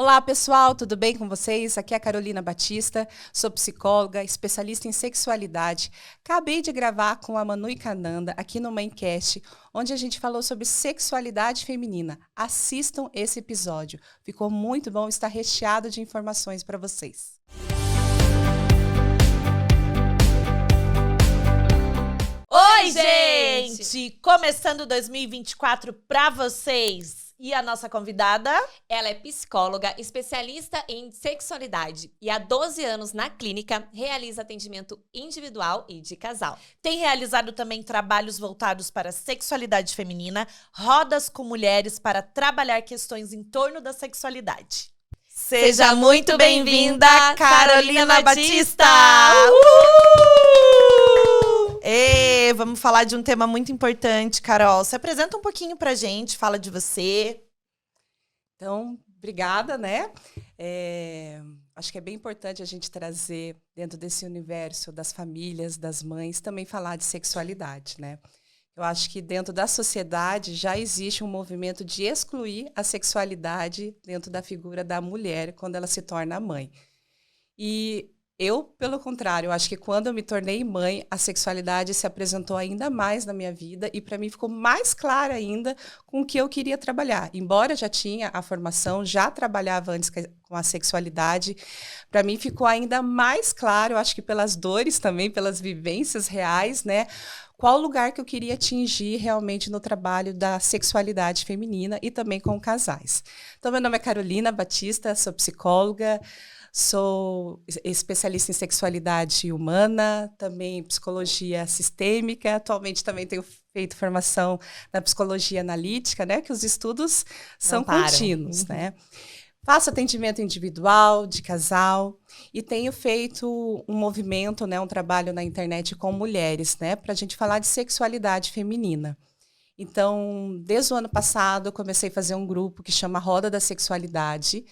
Olá, pessoal, tudo bem com vocês? Aqui é a Carolina Batista, sou psicóloga, especialista em sexualidade. Acabei de gravar com a Manu e Cananda aqui no Maincast, onde a gente falou sobre sexualidade feminina. Assistam esse episódio, ficou muito bom, está recheado de informações para vocês. Oi, gente! Começando 2024 para vocês. E a nossa convidada? Ela é psicóloga, especialista em sexualidade e há 12 anos na clínica realiza atendimento individual e de casal. Tem realizado também trabalhos voltados para a sexualidade feminina, rodas com mulheres para trabalhar questões em torno da sexualidade. Seja muito bem-vinda, Carolina Batista! Vamos falar de um tema muito importante, Carol. Se apresenta um pouquinho pra gente, fala de você. Então, obrigada, né? Acho que é bem importante a gente trazer, dentro desse universo das famílias, das mães, também falar de sexualidade, né? Eu acho que dentro da sociedade já existe um movimento de excluir a sexualidade dentro da figura da mulher quando ela se torna mãe. E eu, pelo contrário, acho que quando eu me tornei mãe, a sexualidade se apresentou ainda mais na minha vida e para mim ficou mais clara ainda com o que eu queria trabalhar. Embora eu já tinha a formação, já trabalhava antes com a sexualidade, para mim ficou ainda mais claro, eu acho que pelas dores também, pelas vivências reais, né? Qual lugar que eu queria atingir realmente no trabalho da sexualidade feminina e também com casais. Então, meu nome é Carolina Batista, sou psicóloga, sou especialista em sexualidade humana, também psicologia sistêmica. Atualmente também tenho feito formação na psicologia analítica, né? Que os estudos são contínuos, né? Faço atendimento individual, de casal, e tenho feito um movimento, né, um trabalho na internet com mulheres, né, para a gente falar de sexualidade feminina. Então, desde o ano passado, eu comecei a fazer um grupo que chama Roda da Sexualidade,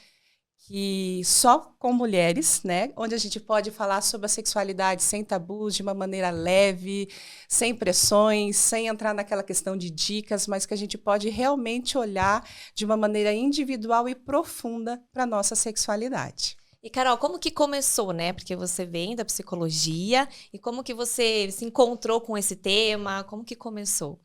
que só com mulheres, né, onde a gente pode falar sobre a sexualidade sem tabus, de uma maneira leve, sem pressões, sem entrar naquela questão de dicas, mas que a gente pode realmente olhar de uma maneira individual e profunda para a nossa sexualidade. E, Carol, como que começou, né? Porque você vem da psicologia e como que você se encontrou com esse tema? Como que começou?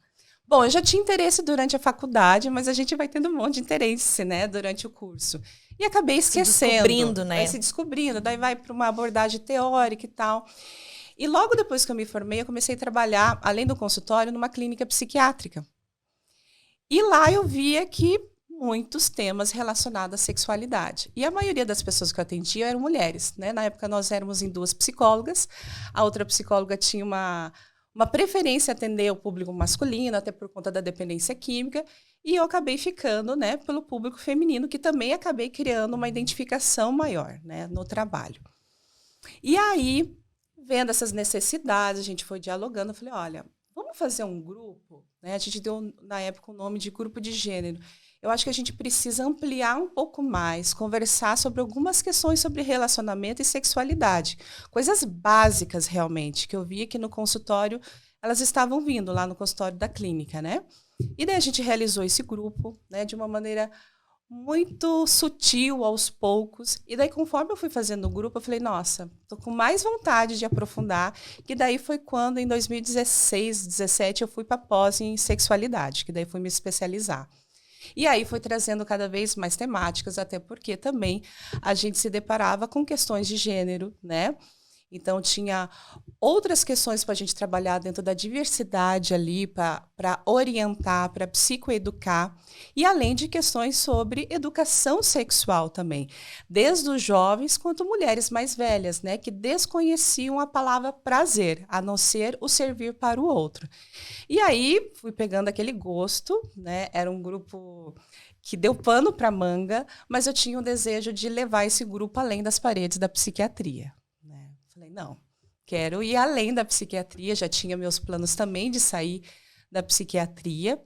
Bom, eu já tinha interesse durante a faculdade, mas a gente vai tendo um monte de interesse, né, durante o curso. E acabei esquecendo. Se descobrindo, né? Vai se descobrindo, daí vai para uma abordagem teórica e tal. E logo depois que eu me formei, eu comecei a trabalhar, além do consultório, numa clínica psiquiátrica. E lá eu via que muitos temas relacionados à sexualidade. E a maioria das pessoas que eu atendia eram mulheres, né? Na época nós éramos em 2 psicólogas, a outra psicóloga tinha uma preferência em atender o público masculino, até por conta da dependência química, e eu acabei ficando, né, pelo público feminino, que também acabei criando uma identificação maior, né, no trabalho. E aí, vendo essas necessidades, a gente foi dialogando, eu falei, olha, vamos fazer um grupo, né? A gente deu, na época, o nome de grupo de gênero. Eu acho que a gente precisa ampliar um pouco mais, conversar sobre algumas questões sobre relacionamento e sexualidade. Coisas básicas, realmente, que eu via que no consultório, elas estavam vindo lá no consultório da clínica, né? E daí a gente realizou esse grupo, né, de uma maneira muito sutil, aos poucos. E daí, conforme eu fui fazendo o grupo, eu falei, nossa, tô com mais vontade de aprofundar. E daí foi quando, em 2016, 2017, eu fui para pós em sexualidade, que daí fui me especializar. E aí foi trazendo cada vez mais temáticas, até porque também a gente se deparava com questões de gênero, né? Então, tinha outras questões para a gente trabalhar dentro da diversidade ali, para orientar, para psicoeducar, e além de questões sobre educação sexual também, desde os jovens quanto mulheres mais velhas, né, que desconheciam a palavra prazer, a não ser o servir para o outro. E aí, fui pegando aquele gosto, né, era um grupo que deu pano para manga, mas eu tinha o desejo de levar esse grupo além das paredes da psiquiatria. Falei, não, quero ir além da psiquiatria, já tinha meus planos também de sair da psiquiatria.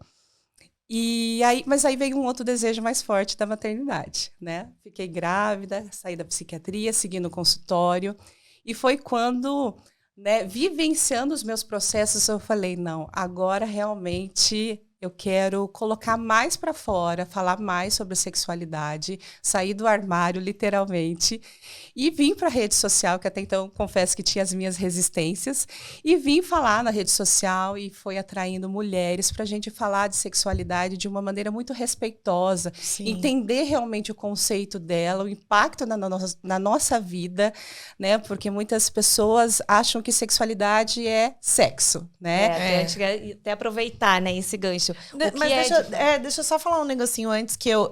Mas aí veio um outro desejo mais forte da maternidade, né? Fiquei grávida, saí da psiquiatria, segui no consultório. E foi quando, né, vivenciando os meus processos, eu falei, não, agora realmente eu quero colocar mais para fora, falar mais sobre sexualidade, sair do armário, literalmente, e vim para a rede social, que até então confesso que tinha as minhas resistências, e vim falar na rede social e foi atraindo mulheres para a gente falar de sexualidade de uma maneira muito respeitosa, Sim. entender realmente o conceito dela, o impacto na nossa vida, né? Porque muitas pessoas acham que sexualidade é sexo, né? Até aproveitar, né, esse gancho. Mas deixa eu só falar um negocinho antes que eu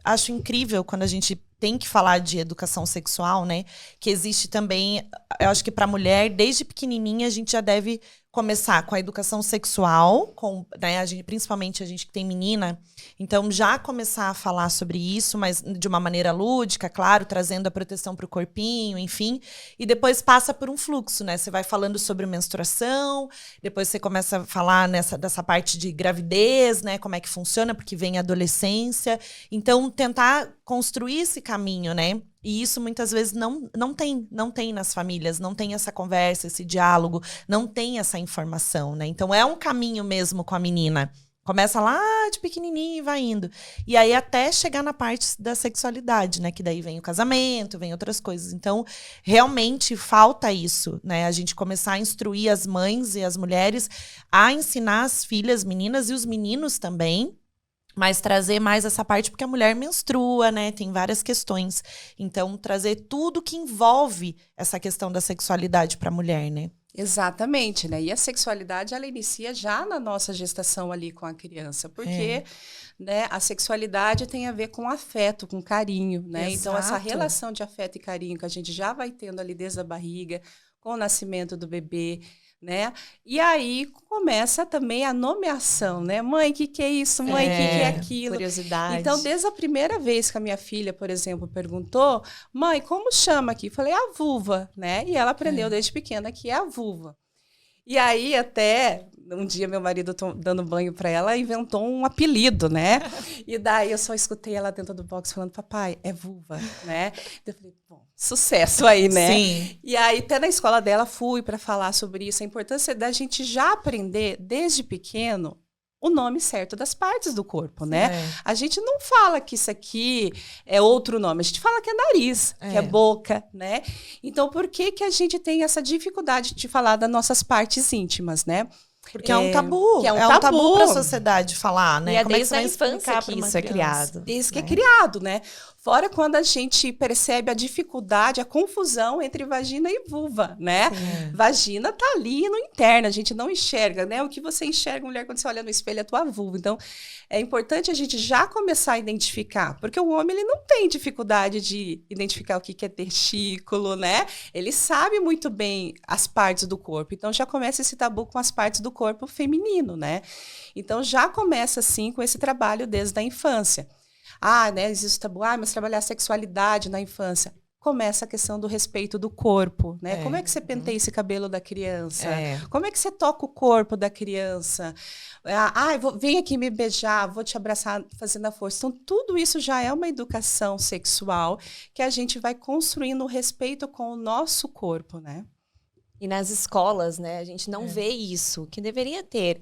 acho incrível quando a gente tem que falar de educação sexual, né? Que existe também, eu acho que para mulher, desde pequenininha, a gente já deve começar com a educação sexual, né, principalmente a gente que tem menina, então já começar a falar sobre isso, mas de uma maneira lúdica, claro, trazendo a proteção para o corpinho, enfim, e depois passa por um fluxo, né? Você vai falando sobre menstruação, depois você começa a falar dessa parte de gravidez, né? Como é que funciona, porque vem a adolescência. Então, tentar construir esse caminho, né? E isso muitas vezes não tem nas famílias, não tem essa conversa, esse diálogo, não tem essa informação, né? Então é um caminho mesmo com a menina. Começa lá de pequenininho e vai indo. E aí até chegar na parte da sexualidade, né? Que daí vem o casamento, vem outras coisas. Então, realmente falta isso, né? A gente começar a instruir as mães e as mulheres a ensinar as filhas, meninas e os meninos também, mas trazer mais essa parte, porque a mulher menstrua, né? Tem várias questões. Então, trazer tudo que envolve essa questão da sexualidade para a mulher, né? Exatamente, né? E a sexualidade, ela inicia já na nossa gestação ali com a criança, porque né, a sexualidade tem a ver com afeto, com carinho, né? Exato. Então, essa relação de afeto e carinho que a gente já vai tendo ali desde a barriga, com o nascimento do bebê, né? E aí começa também a nomeação, né? Mãe, o que é isso? Mãe, o que é aquilo? Curiosidade. Então, desde a primeira vez que a minha filha, por exemplo, perguntou, mãe, como chama aqui? Falei, a vulva, né? E ela aprendeu desde pequena que é a vulva. E aí, até um dia, meu marido dando banho para ela, inventou um apelido, né? E daí eu só escutei ela dentro do box falando, papai, é vulva, né? Eu falei, bom, sucesso aí, né? Sim. E aí, até na escola dela, fui para falar sobre isso, a importância da gente já aprender, desde pequeno, o nome certo das partes do corpo, né? A gente não fala que isso aqui é outro nome, a gente fala que é nariz, que é boca, né? Então, por que a gente tem essa dificuldade de falar das nossas partes íntimas, né? Porque é um tabu. Que é um tabu tabu para a sociedade falar, né? E é Como desde você a vai infância explicar que pra uma isso é criança? criado. Desde que é criado, né? Fora quando a gente percebe a dificuldade, a confusão entre vagina e vulva, né? Vagina tá ali no interno, a gente não enxerga, né? O que você enxerga, mulher, quando você olha no espelho, é a tua vulva. Então, é importante a gente já começar a identificar, porque o homem, ele não tem dificuldade de identificar o que é testículo, né? Ele sabe muito bem as partes do corpo. Então, já começa esse tabu com as partes do corpo feminino, né? Então, já começa, assim, com esse trabalho desde a infância. Né, existe tabu, mas trabalhar a sexualidade na infância. Começa a questão do respeito do corpo, né? Como é que você penteia esse cabelo da criança? Como é que você toca o corpo da criança? Vem aqui me beijar, vou te abraçar fazendo a força. Então, tudo isso já é uma educação sexual que a gente vai construindo o respeito com o nosso corpo, né? E nas escolas, né, a gente não vê isso, que deveria ter.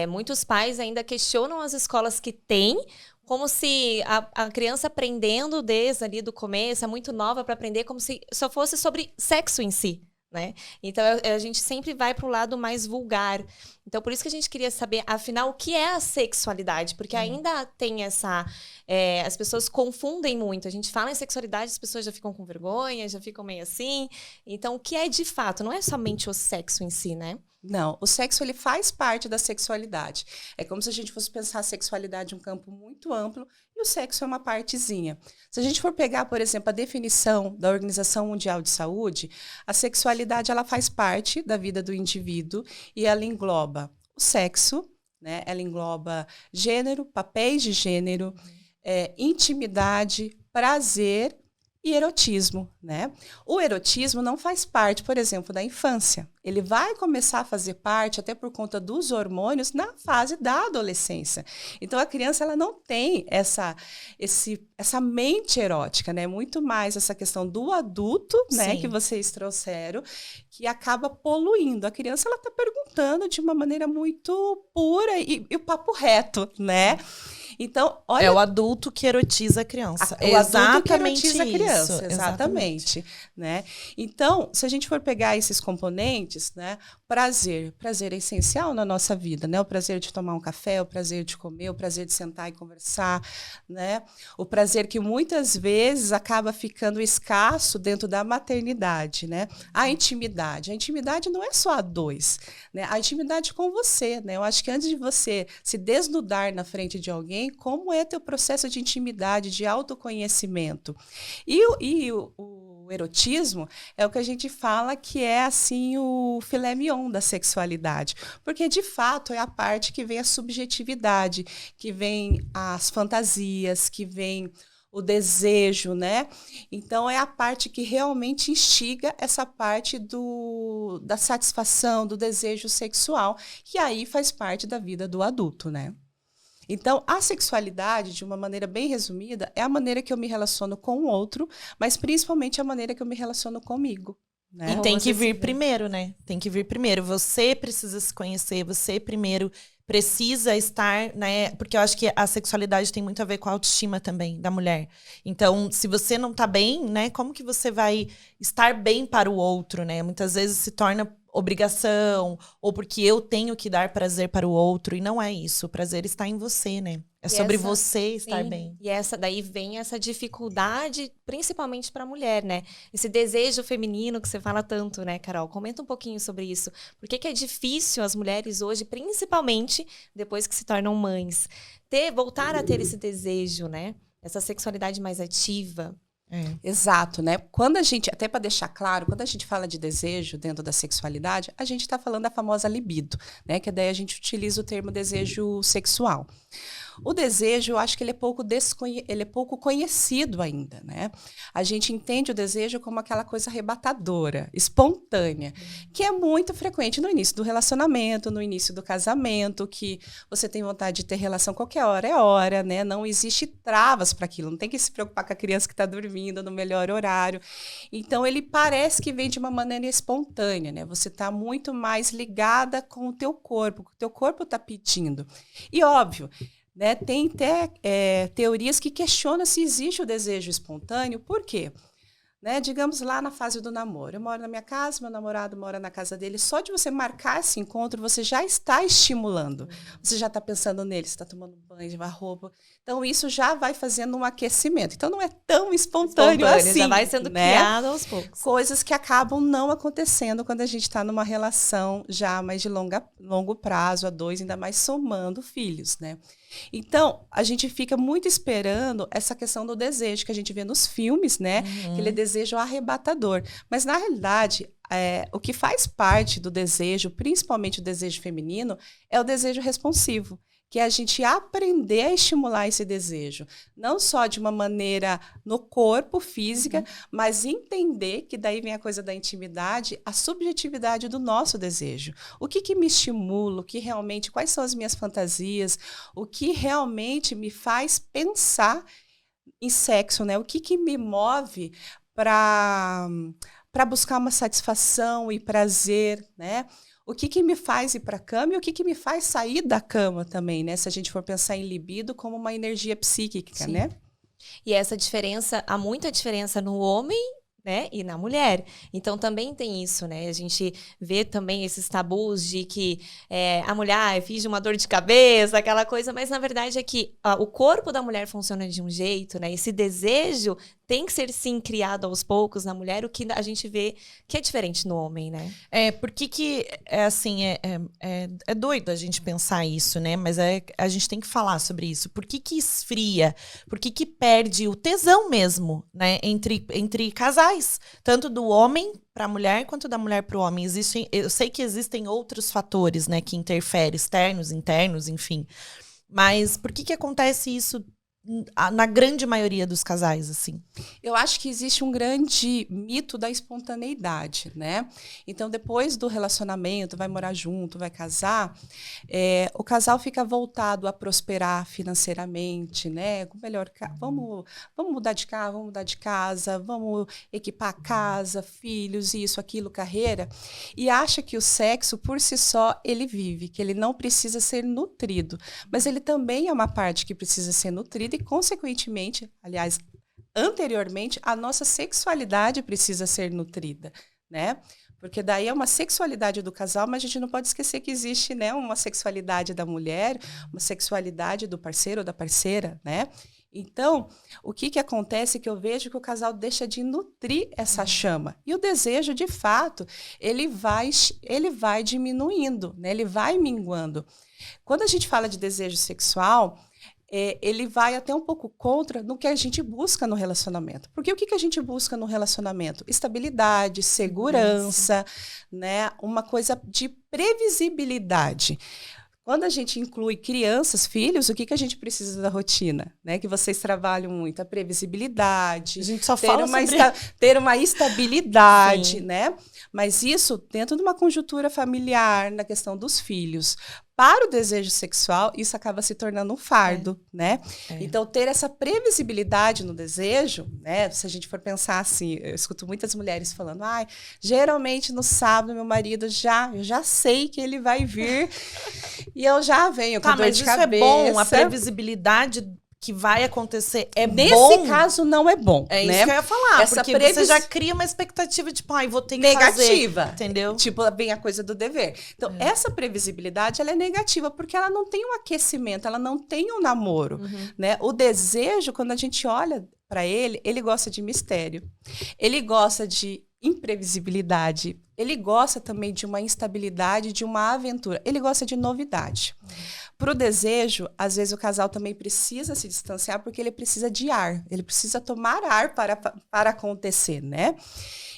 Muitos pais ainda questionam as escolas que têm, como se a criança aprendendo desde ali do começo, é muito nova para aprender, como se só fosse sobre sexo em si, né? Então, a gente sempre vai para o lado mais vulgar. Então, por isso que a gente queria saber, afinal, o que é a sexualidade? Porque ainda tem essa... as pessoas confundem muito. A gente fala em sexualidade, as pessoas já ficam com vergonha, já ficam meio assim. Então, o que é de fato? Não é somente o sexo em si, né? Não, o sexo, ele faz parte da sexualidade. É como se a gente fosse pensar a sexualidade em um campo muito amplo e o sexo é uma partezinha. Se a gente for pegar, por exemplo, a definição da Organização Mundial de Saúde, a sexualidade, ela faz parte da vida do indivíduo e ela engloba o sexo, né? Ela engloba gênero, papéis de gênero, intimidade, prazer e erotismo, né? O erotismo não faz parte, por exemplo, da infância. Ele vai começar a fazer parte, até por conta dos hormônios, na fase da adolescência. Então, a criança ela não tem essa mente erótica, né? Muito mais essa questão do adulto, né? Que vocês trouxeram, que acaba poluindo. A criança ela está perguntando de uma maneira muito pura e o papo reto, né? Então, olha, é o adulto que erotiza a criança. O adulto que erotiza a criança, exatamente. Né? Então, se a gente for pegar esses componentes, né, prazer é essencial na nossa vida, né? O prazer de tomar um café, o prazer de comer, o prazer de sentar e conversar, né? O prazer que muitas vezes acaba ficando escasso dentro da maternidade, né? A intimidade não é só a dois, né? A intimidade com você, né? Eu acho que antes de você se desnudar na frente de alguém, como é teu processo de intimidade, de autoconhecimento. E o erotismo é o que a gente fala que é assim o filé mignon da sexualidade, porque de fato é a parte que vem a subjetividade, que vem as fantasias, que vem o desejo, né? Então é a parte que realmente instiga essa parte da satisfação, do desejo sexual, que aí faz parte da vida do adulto, né? Então, a sexualidade, de uma maneira bem resumida, é a maneira que eu me relaciono com o outro, mas principalmente a maneira que eu me relaciono comigo. Né? E tem que vir primeiro, né? Tem que vir primeiro. Você precisa se conhecer, você primeiro precisa estar, né? Porque eu acho que a sexualidade tem muito a ver com a autoestima também da mulher. Então, se você não tá bem, né? Como que você vai estar bem para o outro, né? Muitas vezes se torna obrigação, ou porque eu tenho que dar prazer para o outro, e não é isso. O prazer está em você, né? É sobre você estar bem. E daí vem essa dificuldade, principalmente para a mulher, né? Esse desejo feminino que você fala tanto, né, Carol? Comenta um pouquinho sobre isso. Por que é difícil as mulheres hoje, principalmente depois que se tornam mães, voltar a ter esse desejo, né? Essa sexualidade mais ativa. Exato, né? Quando a gente, até para deixar claro, quando a gente fala de desejo dentro da sexualidade, a gente está falando da famosa libido, né? Que daí a gente utiliza o termo desejo sexual. O desejo, eu acho que ele é pouco conhecido ainda, né? A gente entende o desejo como aquela coisa arrebatadora, espontânea, que é muito frequente no início do relacionamento, no início do casamento, que você tem vontade de ter relação qualquer hora, né? Não existe travas para aquilo, não tem que se preocupar com a criança que está dormindo no melhor horário. Então, ele parece que vem de uma maneira espontânea, né? Você está muito mais ligada com o teu corpo está pedindo. E óbvio, né, tem até teorias que questionam se existe o desejo espontâneo. Por quê? Né, digamos lá na fase do namoro. Eu moro na minha casa, meu namorado mora na casa dele. Só de você marcar esse encontro, você já está estimulando. Você já está pensando nele, você está tomando banho, de roupa. Então, isso já vai fazendo um aquecimento. Então, não é tão espontâneo assim. Já vai sendo criado aos poucos. Coisas que acabam não acontecendo quando a gente está numa relação já mais de longo prazo, a 2, ainda mais somando filhos, né? Então, a gente fica muito esperando essa questão do desejo que a gente vê nos filmes, né? Aquele desejo arrebatador. Mas, na realidade, o que faz parte do desejo, principalmente o desejo feminino, é o desejo responsivo, que é a gente aprender a estimular esse desejo. Não só de uma maneira no corpo, física, mas entender que daí vem a coisa da intimidade, a subjetividade do nosso desejo. O que me estimula, quais são as minhas fantasias, o que realmente me faz pensar em sexo, né? O que me move para buscar uma satisfação e prazer, né? O que me faz ir para a cama e o que me faz sair da cama também, né? Se a gente for pensar em libido como uma energia psíquica, né? E essa diferença, há muita diferença no homem, né, e na mulher. Então, também tem isso, né? A gente vê também esses tabus de que a mulher finge uma dor de cabeça, aquela coisa, mas na verdade é que o corpo da mulher funciona de um jeito, né? Esse desejo tem que ser, sim, criado aos poucos na mulher, o que a gente vê que é diferente no homem, né? É doido a gente pensar isso, né? Mas a gente tem que falar sobre isso. Por que esfria? Por que perde o tesão mesmo, né? Entre casais. Tanto do homem para a mulher quanto da mulher para o homem. Eu sei que existem outros fatores, né? Que interferem, externos, internos, enfim. Mas por que acontece isso na grande maioria dos casais, assim? Eu acho que existe um grande mito da espontaneidade, né? Então, depois do relacionamento, vai morar junto, vai casar, o casal fica voltado a prosperar financeiramente, né? Com melhor, vamos mudar de carro, vamos mudar de casa, vamos equipar a casa, filhos, isso, aquilo, carreira, e acha que o sexo, por si só, ele vive, que ele não precisa ser nutrido, mas ele também é uma parte que precisa ser nutrida e, consequentemente, aliás, anteriormente, a nossa sexualidade precisa ser nutrida, né? Porque daí é uma sexualidade do casal, mas a gente não pode esquecer que existe, né, uma sexualidade da mulher, uma sexualidade do parceiro ou da parceira, né? Então, o que acontece é que eu vejo que o casal deixa de nutrir essa chama. E o desejo, de fato, ele vai diminuindo, né? Ele vai minguando. Quando a gente fala de desejo sexual, ele vai até um pouco contra no que a gente busca no relacionamento. Porque o que a gente busca no relacionamento? Estabilidade, segurança, né? Uma coisa de previsibilidade. Quando a gente inclui crianças, filhos, o que a gente precisa da rotina? Né? Que vocês trabalham muito, a previsibilidade. A gente só fala ter uma estabilidade, Sim. né? Mas isso dentro de uma conjuntura familiar, na questão dos filhos. Para o desejo sexual, isso acaba se tornando um fardo, né? Então, ter essa previsibilidade no desejo, né? Se a gente for pensar assim, eu escuto muitas mulheres falando, geralmente no sábado meu marido eu já sei que ele vai vir e eu já venho com dor de cabeça. Mas isso é bom, a previsibilidade que vai acontecer é bom. Nesse caso, não é bom. É né? isso que eu ia falar, Essa porque você já cria uma expectativa, tipo, vou ter que negativa, fazer. Entendeu? Tipo, vem a coisa do dever. Então, essa previsibilidade, ela é negativa, porque ela não tem um aquecimento, ela não tem um namoro. Né? O desejo, quando a gente olha para ele gosta de mistério. Ele gosta de imprevisibilidade. Ele gosta também de uma instabilidade, de uma aventura. Ele gosta de novidade. Para o desejo, às vezes o casal também precisa se distanciar porque ele precisa de ar. Ele precisa tomar ar para acontecer, né?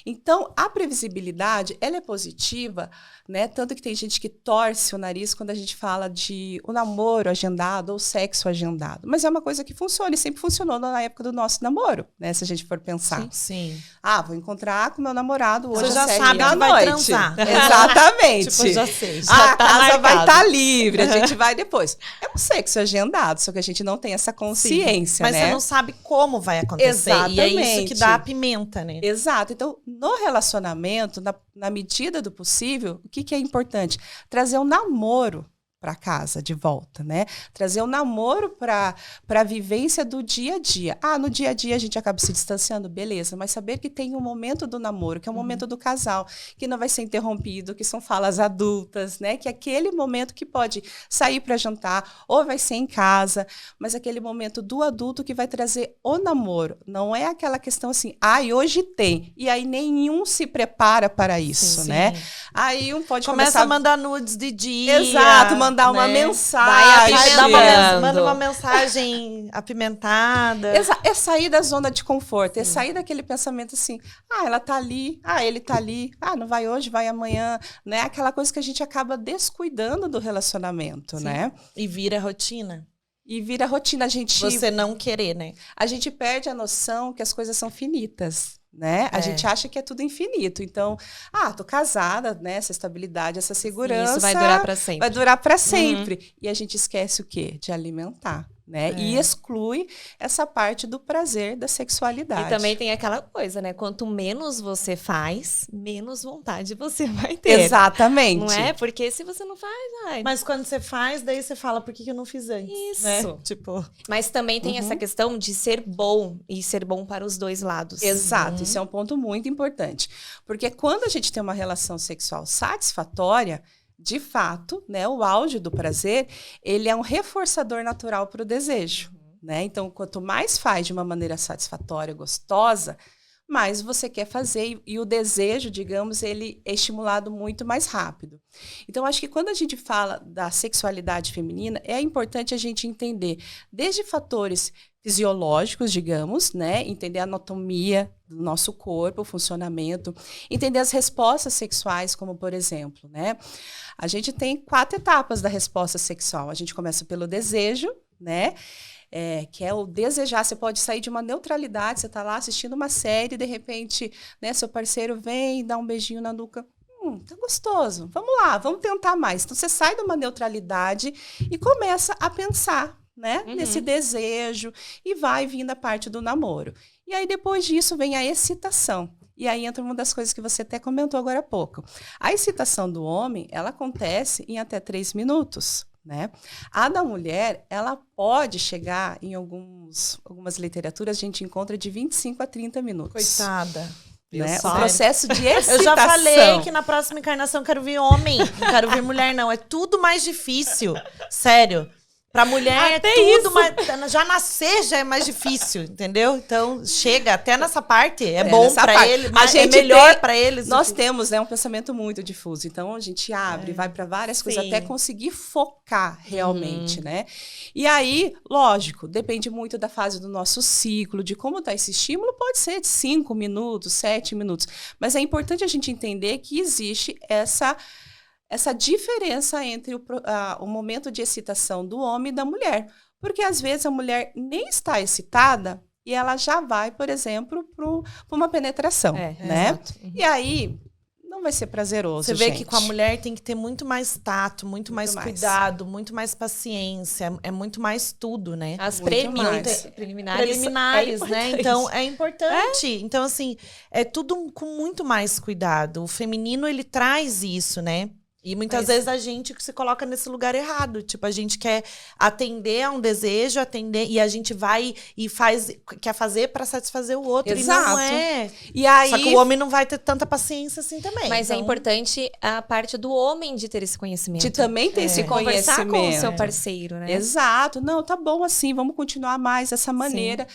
Então, a previsibilidade, ela é positiva, né? Tanto que tem gente que torce o nariz quando a gente fala de o namoro agendado ou sexo agendado. Mas é uma coisa que funciona e sempre funcionou na época do nosso namoro, né? Se a gente for pensar. Sim. Vou encontrar com meu namorado hoje Você já às 7 sabe da que noite. vai transar. Exatamente. Tipo, já sei. A casa vai estar livre, a gente vai depois. É um sexo agendado, só que a gente não tem essa consciência, mas né? você não sabe como vai acontecer. Exatamente. E é isso que dá a pimenta, né? Exato. Então, no relacionamento, na medida do possível, o que é importante? Trazer um namoro para casa de volta, né? Trazer um namoro para a vivência do dia a dia. No dia a dia a gente acaba se distanciando, beleza, mas saber que tem um momento do namoro, que é um momento do casal, que não vai ser interrompido, que são falas adultas, né? Que é aquele momento que pode sair para jantar ou vai ser em casa, mas aquele momento do adulto que vai trazer o namoro. Não é aquela questão assim, hoje tem, e aí nenhum se prepara para isso, sim, né? Aí um pode começa a mandar nudes de dia. Exato, mandar uma mensagem. Manda uma mensagem apimentada. É sair da zona de conforto, é sair daquele pensamento assim, ela tá ali, ele tá ali, não vai hoje, vai amanhã, né? Aquela coisa que a gente acaba descuidando do relacionamento, né? E vira rotina. E vira rotina, Você não querer, né? A gente perde a noção que as coisas são finitas. Né? A gente acha que é tudo infinito. Então, tô casada, né? Essa estabilidade, essa segurança. Isso vai durar para sempre. Vai durar para sempre. E a gente esquece o quê? De alimentar. Né? E exclui essa parte do prazer da sexualidade. E também tem aquela coisa, né? Quanto menos você faz, menos vontade você vai ter. Exatamente. Não é? Porque se você não faz... Mas quando você faz, daí você fala, por que eu não fiz antes? Isso. Né? Tipo... Mas também tem essa questão de ser bom e ser bom para os dois lados. Exato. Isso é um ponto muito importante. Porque quando a gente tem uma relação sexual satisfatória, de fato, né, o auge do prazer, ele é um reforçador natural para o desejo. Né? Então, quanto mais faz de uma maneira satisfatória, gostosa, mais você quer fazer. E o desejo, digamos, ele é estimulado muito mais rápido. Então, acho que quando a gente fala da sexualidade feminina, é importante a gente entender desde fatores fisiológicos, digamos, né? Entender a anatomia do nosso corpo, o funcionamento, entender as respostas sexuais, como por exemplo, né? A gente tem 4 etapas da resposta sexual. A gente começa pelo desejo, né? que é o desejar. Você pode sair de uma neutralidade, você está lá assistindo uma série, de repente, né, seu parceiro vem e dá um beijinho na nuca. Tá gostoso, vamos lá, vamos tentar mais. Então, você sai de uma neutralidade e começa a pensar, né, nesse desejo, e vai vindo a parte do namoro. E aí, depois disso, vem a excitação. E aí entra uma das coisas que você até comentou agora há pouco. A excitação do homem, ela acontece em até 3 minutos. Né? A da mulher, ela pode chegar em algumas literaturas, a gente encontra de 25 a 30 minutos. Coitada. Né? O processo de excitação. Eu já falei que na próxima encarnação eu quero ver homem, não quero ver mulher, não. É tudo mais difícil. Sério. Pra mulher até é tudo mais... Já nascer já é mais difícil, entendeu? Então, chega até nessa parte. É bom pra ele, mas é melhor pra eles. Nós temos, né, um pensamento muito difuso. Então, a gente abre, vai pra várias coisas, até conseguir focar realmente, né? E aí, lógico, depende muito da fase do nosso ciclo, de como tá esse estímulo. Pode ser de 5 minutos, 7 minutos. Mas é importante a gente entender que existe essa diferença entre o momento de excitação do homem e da mulher. Porque, às vezes, a mulher nem está excitada e ela já vai, por exemplo, para uma penetração, né? Exato. E aí, não vai ser prazeroso, Você vê gente. que com a mulher tem que ter muito mais tato, muito mais cuidado, muito mais paciência, é muito mais tudo, né? As preliminares, né? Então, é importante. Então, assim, é tudo com muito mais cuidado. O feminino, ele traz isso, né? E muitas vezes a gente se coloca nesse lugar errado. Tipo, a gente quer atender a um desejo, e a gente vai e quer fazer para satisfazer o outro. Exato. E não é. E aí... Só que o homem não vai ter tanta paciência assim também. Mas então... é importante a parte do homem de ter esse conhecimento. De também ter esse conhecimento. Conversar com o seu parceiro, né? Exato. Não, tá bom assim, vamos continuar mais dessa maneira.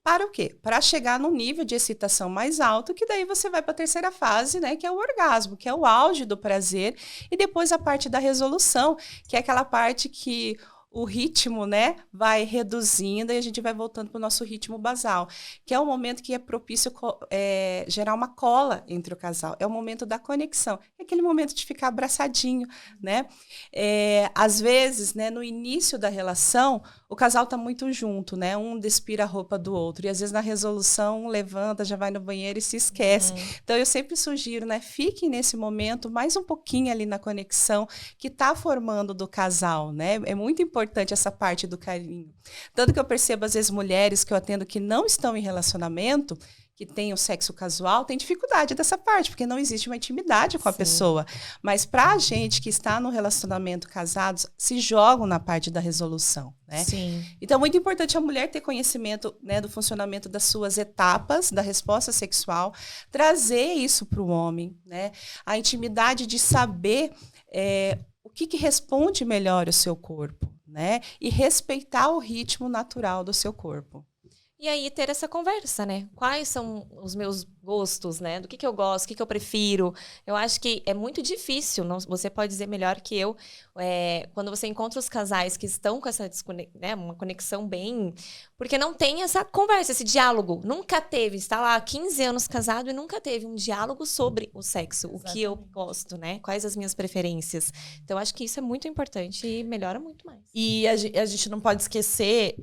Para o quê? Para chegar num nível de excitação mais alto, que daí você vai para a terceira fase, né? Que é o orgasmo, que é o auge do prazer. E depois a parte da resolução, que é aquela parte que o ritmo, né, vai reduzindo e a gente vai voltando para o nosso ritmo basal, que é o momento que é propício gerar uma cola entre o casal. É o momento da conexão. É aquele momento de ficar abraçadinho, né? Às vezes, né, no início da relação, o casal está muito junto, né? Um despira a roupa do outro. E às vezes na resolução, um levanta, já vai no banheiro e se esquece. Então eu sempre sugiro, né? Fiquem nesse momento mais um pouquinho ali na conexão que está formando do casal, né? É muito importante essa parte do carinho. Tanto que eu percebo, às vezes, mulheres que eu atendo que não estão em relacionamento, que tem o sexo casual, tem dificuldade dessa parte, porque não existe uma intimidade com a pessoa. Mas para a gente que está no relacionamento casados, se jogam na parte da resolução, né? Sim. Então, é muito importante a mulher ter conhecimento, né, do funcionamento das suas etapas, da resposta sexual, trazer isso para o homem, né? A intimidade de saber o que responde melhor o seu corpo, né? E respeitar o ritmo natural do seu corpo. E aí ter essa conversa, né? Quais são os meus gostos, né? Do que eu gosto, o que eu prefiro. Eu acho que é muito difícil, você pode dizer melhor que eu, quando você encontra os casais que estão com essa uma conexão bem... Porque não tem essa conversa, esse diálogo. Nunca teve, está lá há 15 anos casado e nunca teve um diálogo sobre o sexo. Exatamente. O que eu gosto, né? Quais as minhas preferências. Então, acho que isso é muito importante e melhora muito mais. E a gente não pode esquecer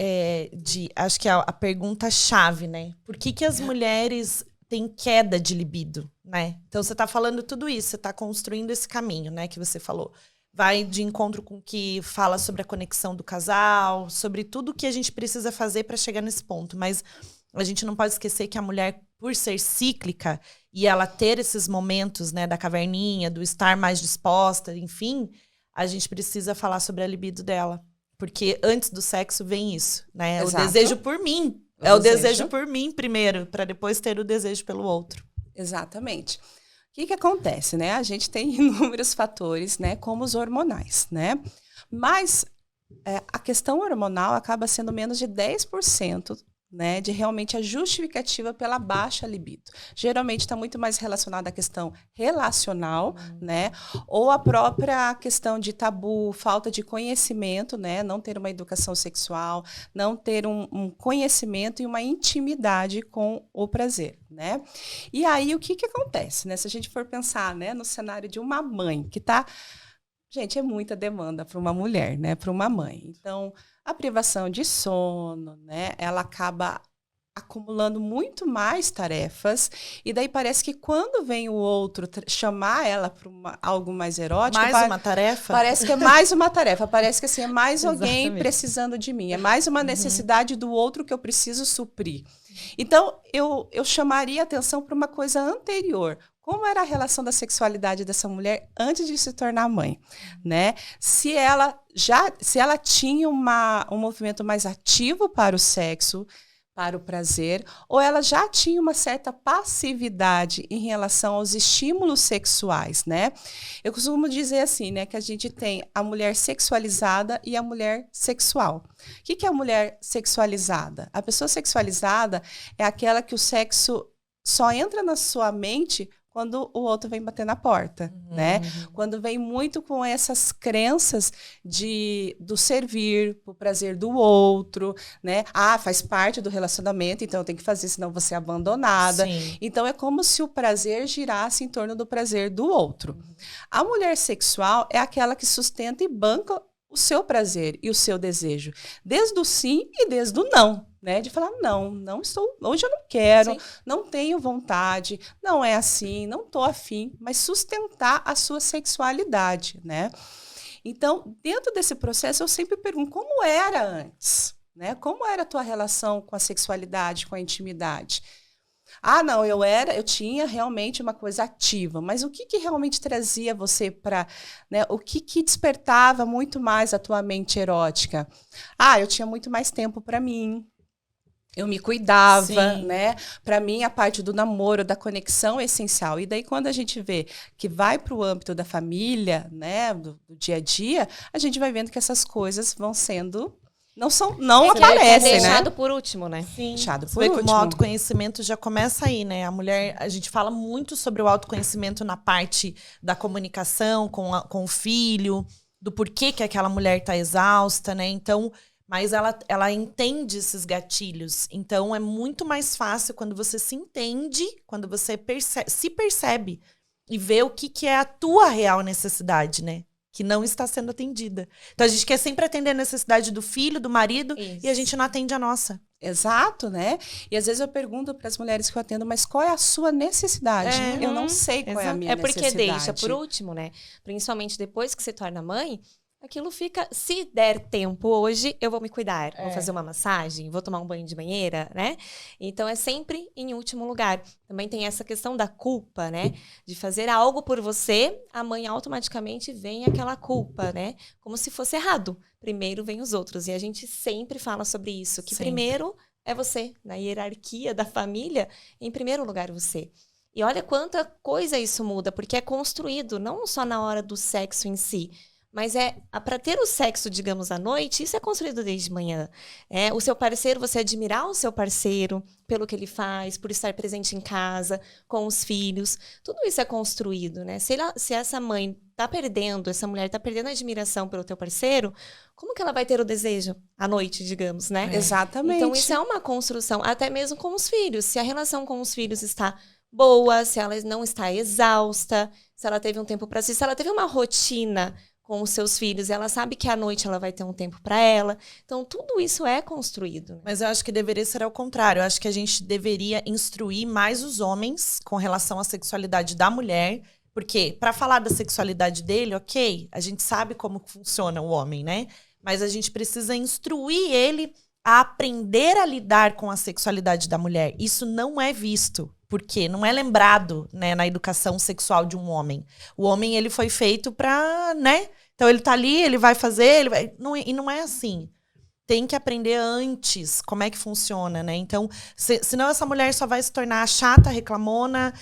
acho que a pergunta-chave, né? Por que as mulheres têm queda de libido, né? Então, você está falando tudo isso, você está construindo esse caminho, né? Que você falou. Vai de encontro com o que fala sobre a conexão do casal, sobre tudo que a gente precisa fazer para chegar nesse ponto. Mas a gente não pode esquecer que a mulher, por ser cíclica e ela ter esses momentos, né, da caverninha, do estar mais disposta, enfim, a gente precisa falar sobre a libido dela. Porque antes do sexo vem isso, né? É o desejo por mim. É o desejo por mim primeiro, para depois ter o desejo pelo outro. Exatamente. O que acontece, né? A gente tem inúmeros fatores, né? Como os hormonais, né? Mas a questão hormonal acaba sendo menos de 10%, né, de realmente a justificativa pela baixa libido. Geralmente está muito mais relacionada à questão relacional, né, ou a própria questão de tabu, falta de conhecimento, né, não ter uma educação sexual, não ter um conhecimento e uma intimidade com o prazer, né. E aí o que acontece, né, se a gente for pensar, né, no cenário de uma mãe que está... Gente, é muita demanda para uma mulher, né, para uma mãe. Então, A privação de sono, né? Ela acaba acumulando muito mais tarefas, e daí parece que quando vem o outro chamar ela para algo mais erótico... Mais uma tarefa? Parece que é mais uma tarefa, parece que assim, é mais alguém Exatamente. precisando de mim, é mais uma necessidade do outro que eu preciso suprir. Então, eu chamaria atenção para uma coisa anterior. Como era a relação da sexualidade dessa mulher antes de se tornar mãe, né? Se ela tinha um movimento mais ativo para o sexo, para o prazer, ou ela já tinha uma certa passividade em relação aos estímulos sexuais, né? Eu costumo dizer assim, né, que a gente tem a mulher sexualizada e a mulher sexual. O que é a mulher sexualizada? A pessoa sexualizada é aquela que o sexo só entra na sua mente quando o outro vem bater na porta, né? Quando vem muito com essas crenças do servir, o prazer do outro, né? Ah, faz parte do relacionamento, então eu tenho que fazer, senão eu vou ser abandonada. Sim. Então é como se o prazer girasse em torno do prazer do outro. A mulher sexual é aquela que sustenta e banca o seu prazer e o seu desejo, desde o sim e desde o não. Né, de falar, não estou, hoje eu não quero, não tenho vontade, não é assim, não estou afim, mas sustentar a sua sexualidade, né? Então, dentro desse processo, eu sempre pergunto, como era antes? Né? Como era a tua relação com a sexualidade, com a intimidade? Ah, não, eu tinha realmente uma coisa ativa, mas o que realmente trazia você para, né, o que despertava muito mais a tua mente erótica? Ah, eu tinha muito mais tempo para mim. Eu me cuidava, né? Para mim, a parte do namoro, da conexão é essencial. E daí, quando a gente vê que vai para o âmbito da família, né, do dia a dia, a gente vai vendo que essas coisas vão sendo... Não aparecem, né? Deixado por último, né? Sim. Deixado Você por vê último. como o autoconhecimento já começa aí, né? A gente fala muito sobre o autoconhecimento na parte da comunicação com o filho, do porquê que aquela mulher está exausta, né? Então... Mas ela entende esses gatilhos. Então, é muito mais fácil quando você se entende, quando você se percebe e vê o que é a tua real necessidade, né? Que não está sendo atendida. Então, a gente quer sempre atender a necessidade do filho, do marido, e a gente não atende a nossa. Exato, né? E às vezes eu pergunto para as mulheres que eu atendo, mas qual é a sua necessidade? Eu não sei qual é a minha necessidade. É porque deixa por último, né? Principalmente depois que se torna mãe, aquilo fica, se der tempo hoje, eu vou me cuidar. Vou fazer uma massagem, vou tomar um banho de banheira, né? Então, é sempre em último lugar. Também tem essa questão da culpa, né? De fazer algo por você, a mãe automaticamente vem aquela culpa, né? Como se fosse errado. Primeiro vem os outros. E a gente sempre fala sobre isso. Que primeiro é você. Na hierarquia da família, em primeiro lugar você. E olha quanta coisa isso muda. Porque é construído, não só na hora do sexo em si, mas para ter o sexo, digamos, à noite, isso é construído desde manhã. O seu parceiro, você admirar o seu parceiro pelo que ele faz, por estar presente em casa, com os filhos. Tudo isso é construído, né? Se essa mãe essa mulher está perdendo a admiração pelo teu parceiro, como que ela vai ter o desejo à noite, digamos, né? Exatamente. Então, isso é uma construção, até mesmo com os filhos. Se a relação com os filhos está boa, se ela não está exausta, se ela teve um tempo para si, se ela teve uma rotina com os seus filhos, ela sabe que à noite ela vai ter um tempo para ela. Então, tudo isso é construído. Né? Mas eu acho que deveria ser ao contrário. Eu acho que a gente deveria instruir mais os homens com relação à sexualidade da mulher. Porque, para falar da sexualidade dele, ok, a gente sabe como funciona o homem, né? Mas a gente precisa instruir ele a aprender a lidar com a sexualidade da mulher. Isso não é visto. Porque não é lembrado, né, na educação sexual de um homem. O homem, ele foi feito pra, né? Então, ele tá ali, ele vai fazer, e não é assim. Tem que aprender antes como é que funciona, né? Então, senão essa mulher só vai se tornar chata, reclamona.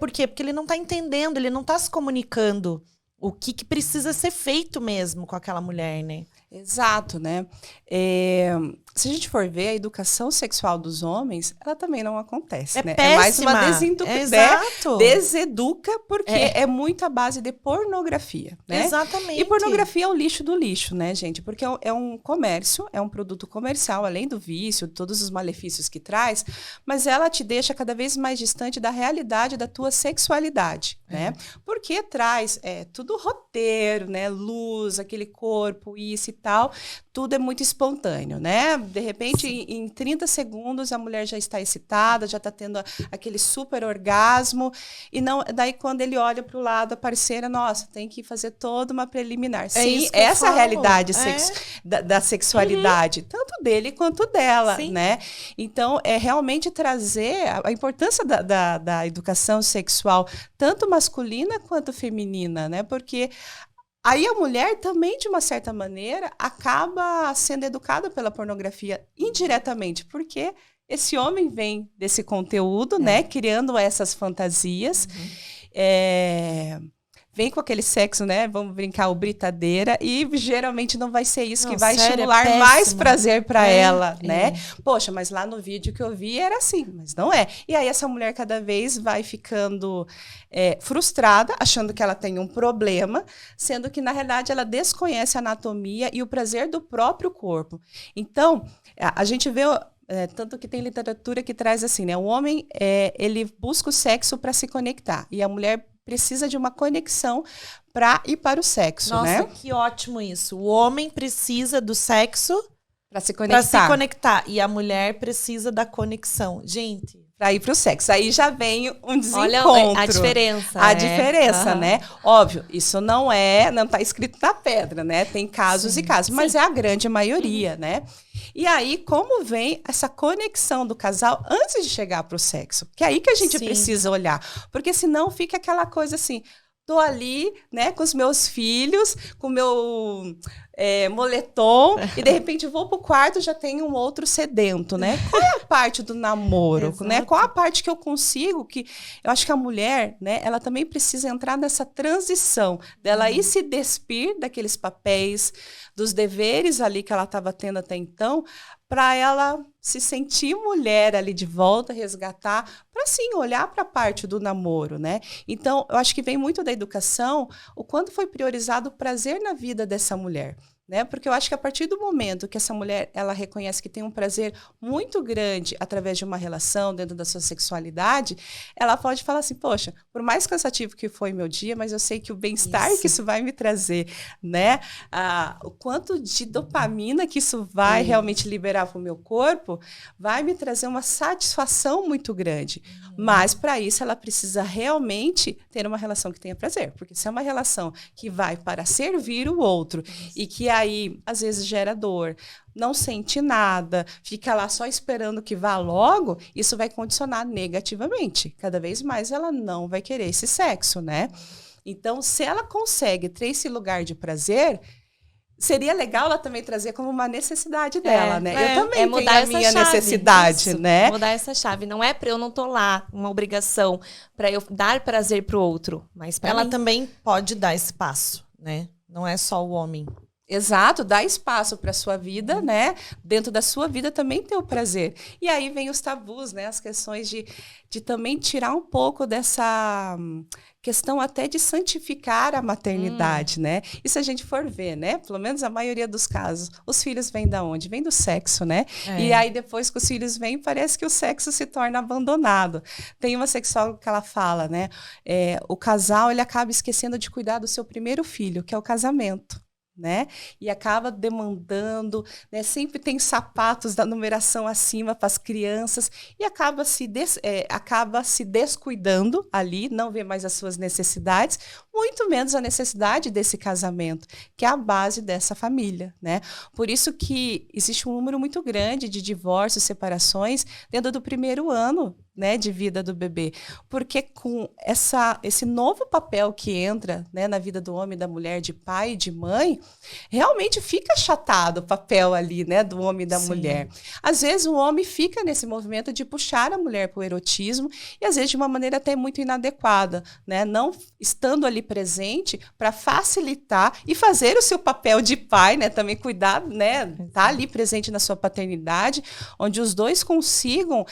Por quê? Porque ele não tá entendendo, ele não tá se comunicando o que precisa ser feito mesmo com aquela mulher, né? Exato, né? se a gente for ver, a educação sexual dos homens, ela também não acontece, né? Péssima. É mais uma Exato. deseduca, porque é muito a base de pornografia, né? Exatamente. E pornografia é o lixo do lixo, né, gente? Porque é um comércio, é um produto comercial, além do vício, todos os malefícios que traz, mas ela te deixa cada vez mais distante da realidade da tua sexualidade, né? Porque traz tudo roteiro, né? Luz, aquele corpo, isso e tal, tudo é muito espontâneo, né? De repente, em 30 segundos, a mulher já está excitada, já está tendo aquele super orgasmo. E não, daí, quando ele olha para o lado, a parceira, nossa, tem que fazer toda uma preliminar. Sim, essa é a realidade da sexualidade, tanto dele quanto dela, né? Então, é realmente trazer a importância da educação sexual, tanto masculina quanto feminina, né? Porque aí a mulher também, de uma certa maneira, acaba sendo educada pela pornografia indiretamente, porque esse homem vem desse conteúdo, né, criando essas fantasias, vem com aquele sexo, né, vamos brincar, o britadeira, e geralmente não vai ser isso que vai estimular mais prazer para ela, né? Poxa, mas lá no vídeo que eu vi era assim, mas não é. E aí essa mulher cada vez vai ficando frustrada, achando que ela tem um problema, sendo que, na realidade, ela desconhece a anatomia e o prazer do próprio corpo. Então, a gente vê... tanto que tem literatura que traz assim, né? O homem, ele busca o sexo para se conectar. E a mulher precisa de uma conexão para ir para o sexo, né? Nossa, que ótimo isso. O homem precisa do sexo para se conectar. E a mulher precisa da conexão. Gente... Para ir para o sexo. Aí já vem um desencontro. Olha a diferença. A diferença, né? Óbvio, isso não está escrito na pedra, né? Tem casos e casos, mas é a grande maioria, né? E aí, como vem essa conexão do casal antes de chegar para o sexo? Que é aí que a gente precisa olhar. Porque senão fica aquela coisa assim... Tô ali, né, com os meus filhos, com o meu moletom, e de repente vou pro quarto e já tem um outro sedento, né? Qual é a parte do namoro, né? Qual a parte que eu consigo, que eu acho que a mulher, né, ela também precisa entrar nessa transição, dela ir se despir daqueles papéis, dos deveres ali que ela estava tendo até então, para ela se sentir mulher ali de volta, resgatar, para sim olhar para a parte do namoro, né? Então, eu acho que vem muito da educação o quanto foi priorizado o prazer na vida dessa mulher. Né? Porque eu acho que a partir do momento que essa mulher ela reconhece que tem um prazer muito grande através de uma relação dentro da sua sexualidade, ela pode falar assim, poxa, por mais cansativo que foi meu dia, mas eu sei que o bem-estar que isso vai me trazer, né? O quanto de dopamina que isso vai realmente liberar para o meu corpo, vai me trazer uma satisfação muito grande. Mas para isso ela precisa realmente ter uma relação que tenha prazer, porque se é uma relação que vai para servir o outro e que aí, às vezes, gera dor, não sente nada, fica lá só esperando que vá logo, isso vai condicionar negativamente. Cada vez mais ela não vai querer esse sexo, né? Então, se ela consegue ter esse lugar de prazer, seria legal ela também trazer como uma necessidade dela, né? Eu também tenho a minha necessidade, isso, né? Mudar essa chave. Não é para eu não tô lá, uma obrigação, para eu dar prazer pro outro, mas para ela também pode dar espaço, né? Não é só o homem. Exato, dá espaço para a sua vida, né? Dentro da sua vida também ter o prazer. E aí vem os tabus, né? As questões de também tirar um pouco dessa questão até de santificar a maternidade, né? E se a gente for ver, né? Pelo menos a maioria dos casos, os filhos vêm da onde? Vêm do sexo, né? E aí depois que os filhos vêm, parece que o sexo se torna abandonado. Tem uma sexóloga que ela fala, né? O casal, ele acaba esquecendo de cuidar do seu primeiro filho, que é o casamento. Né? E acaba demandando, né? Sempre tem sapatos da numeração acima para as crianças e acaba se descuidando ali, não vê mais as suas necessidades, muito menos a necessidade desse casamento, que é a base dessa família, né? Por isso que existe um número muito grande de divórcios, separações dentro do primeiro ano, né, de vida do bebê, porque com esse novo papel que entra, né, na vida do homem e da mulher, de pai e de mãe, realmente fica achatado o papel ali, né, do homem e da mulher. Às vezes o homem fica nesse movimento de puxar a mulher para o erotismo e às vezes de uma maneira até muito inadequada, né, não estando ali ali presente para facilitar e fazer o seu papel de pai, né? Também cuidar, né? Tá ali presente na sua paternidade, onde os dois consigam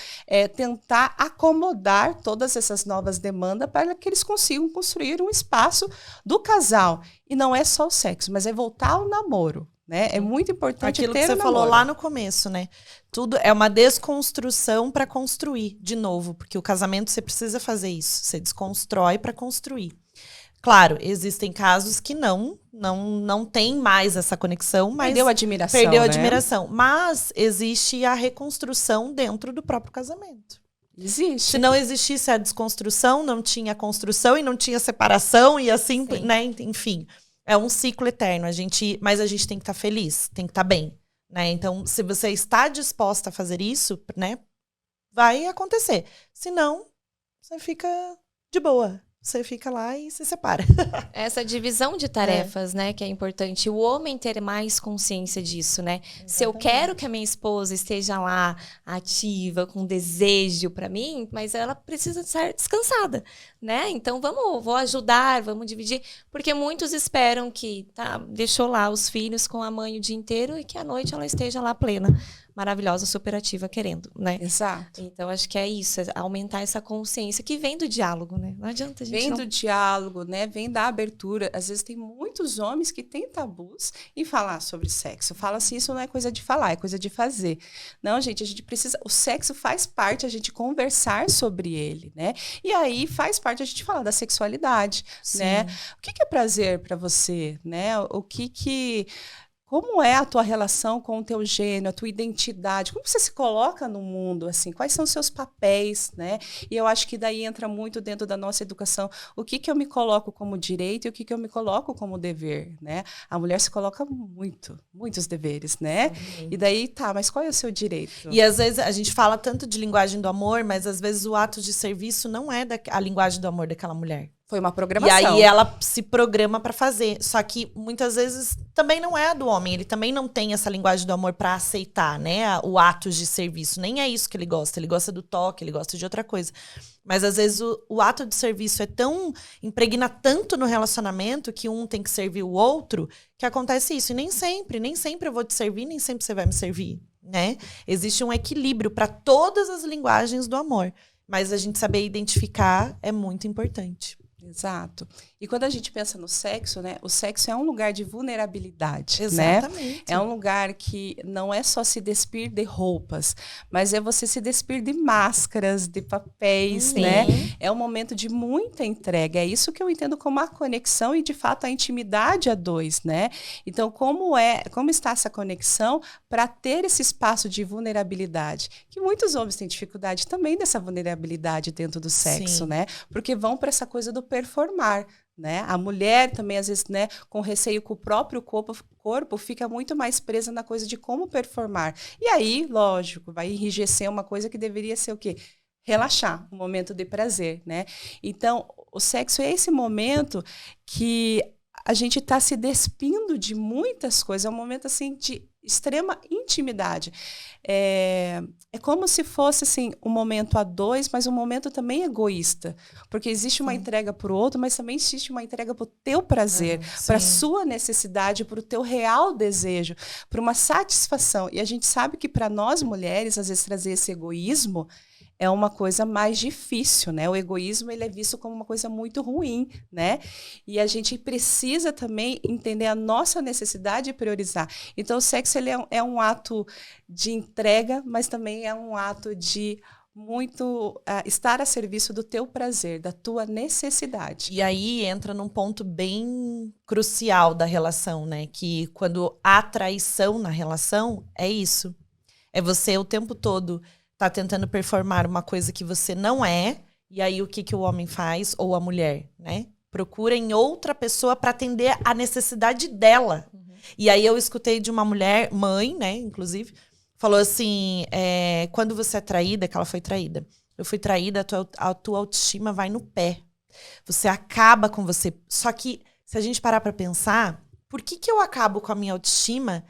tentar acomodar todas essas novas demandas para que eles consigam construir um espaço do casal. E não é só o sexo, mas é voltar ao namoro. Né? É muito importante aquilo ter que você namoro. falou lá no começo, né? Tudo é uma desconstrução para construir de novo, porque o casamento você precisa fazer isso, você desconstrói para construir. Claro, existem casos que não tem mais essa conexão, mas perdeu a admiração, perdeu a né? admiração, mas existe a reconstrução dentro do próprio casamento. Existe. Se não existisse a desconstrução, não tinha construção e não tinha separação e assim, Sim. né? Enfim. É um ciclo eterno, mas a gente tem que estar feliz, tem que estar bem, né? Então, se você está disposta a fazer isso, né, vai acontecer. Se não, você fica de boa. Você fica lá e se separa. Essa divisão de tarefas, né, que é importante. O homem ter mais consciência disso, né? Exatamente. Se eu quero que a minha esposa esteja lá ativa, com desejo para mim, mas ela precisa estar descansada, né? Então vou ajudar, vamos dividir, porque muitos esperam que deixou lá os filhos com a mãe o dia inteiro e que à noite ela esteja lá plena, maravilhosa, superativa, querendo, né? Exato. Então acho que é isso, aumentar essa consciência que vem do diálogo, né? Não adianta a gente vem do diálogo, né? Vem da abertura. Às vezes tem muitos homens que têm tabus em falar sobre sexo. Fala assim, isso não é coisa de falar, é coisa de fazer. Não, gente, a gente precisa... O sexo faz parte a gente conversar sobre ele, né? E aí faz parte a gente falar da sexualidade, né? O que é prazer para você, né? Como é a tua relação com o teu gênero, a tua identidade? Como você se coloca no mundo, assim? Quais são os seus papéis, né? E eu acho que daí entra muito dentro da nossa educação. O que eu me coloco como direito e o que eu me coloco como dever, né? A mulher se coloca muitos deveres, né? E daí, mas qual é o seu direito? E às vezes a gente fala tanto de linguagem do amor, mas às vezes o ato de serviço não é a linguagem do amor daquela mulher. Foi uma programação. E aí ela se programa para fazer. Só que muitas vezes também não é a do homem. Ele também não tem essa linguagem do amor para aceitar, né? O ato de serviço. Nem é isso que ele gosta. Ele gosta do toque, ele gosta de outra coisa. Mas às vezes o ato de serviço impregna tanto no relacionamento que um tem que servir o outro, que acontece isso. E nem sempre eu vou te servir, nem sempre você vai me servir, né? Existe um equilíbrio para todas as linguagens do amor. Mas a gente saber identificar é muito importante. Exato. E quando a gente pensa no sexo, né? O sexo é um lugar de vulnerabilidade, exatamente, né? É um lugar que não é só se despir de roupas, mas é você se despir de máscaras, de papéis, né? É um momento de muita entrega. É isso que eu entendo como a conexão e, de fato, a intimidade a dois, né? Então, como está essa conexão para ter esse espaço de vulnerabilidade? Que muitos homens têm dificuldade também dessa vulnerabilidade dentro do sexo, né? Porque vão para essa coisa do performar, né? A mulher também, às vezes, né, com receio com o próprio corpo, fica muito mais presa na coisa de como performar. E aí, lógico, vai enrijecer uma coisa que deveria ser o quê? Relaxar, um momento de prazer, né? Então, o sexo é esse momento que a gente está se despindo de muitas coisas. É um momento, assim, de extrema intimidade. É como se fosse assim, um momento a dois, mas um momento também egoísta. Porque existe uma entrega para o outro, mas também existe uma entrega para o teu prazer, para a sua necessidade, para o teu real desejo, para uma satisfação. E a gente sabe que para nós mulheres, às vezes, trazer esse egoísmo é uma coisa mais difícil, né? O egoísmo, ele é visto como uma coisa muito ruim, né? E a gente precisa também entender a nossa necessidade e priorizar. Então, o sexo, ele é um ato de entrega, mas também é um ato de estar a serviço do teu prazer, da tua necessidade. E aí entra num ponto bem crucial da relação, né? Que quando há traição na relação, é isso. É você o tempo todo tá tentando performar uma coisa que você não é, e aí o que o homem faz, ou a mulher, né? Procura em outra pessoa para atender a necessidade dela. E aí eu escutei de uma mulher, mãe, né, inclusive, falou assim, quando você é traída, que ela foi traída, eu fui traída, a tua autoestima vai no pé. Você acaba com você. Só que, se a gente parar para pensar, por que eu acabo com a minha autoestima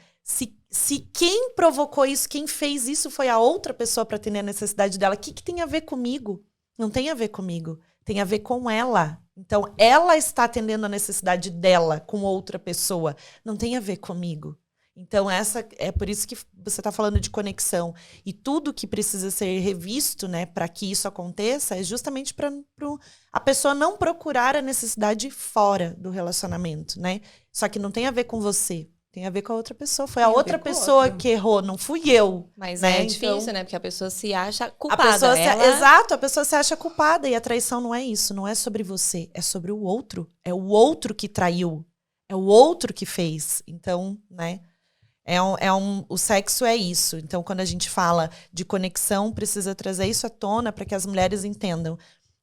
se quem provocou isso, quem fez isso foi a outra pessoa para atender a necessidade dela? O que tem a ver comigo? Não tem a ver comigo. tem a ver com ela. Então, ela está atendendo a necessidade dela com outra pessoa. Não tem a ver comigo. Então, essa é por isso que você está falando de conexão. E tudo que precisa ser revisto, né, para que isso aconteça, é justamente para a pessoa não procurar a necessidade fora do relacionamento, né? Só que não tem a ver com você. Tem a ver com a outra pessoa. Foi a outra pessoa que errou, não fui eu. Mas né? é difícil, então, né? Porque a pessoa se acha culpada. Exato, a pessoa se acha culpada. E a traição não é isso. Não é sobre você. É sobre o outro. É o outro que traiu. É o outro que fez. Então, né? O sexo é isso. Então, quando a gente fala de conexão, precisa trazer isso à tona para que as mulheres entendam.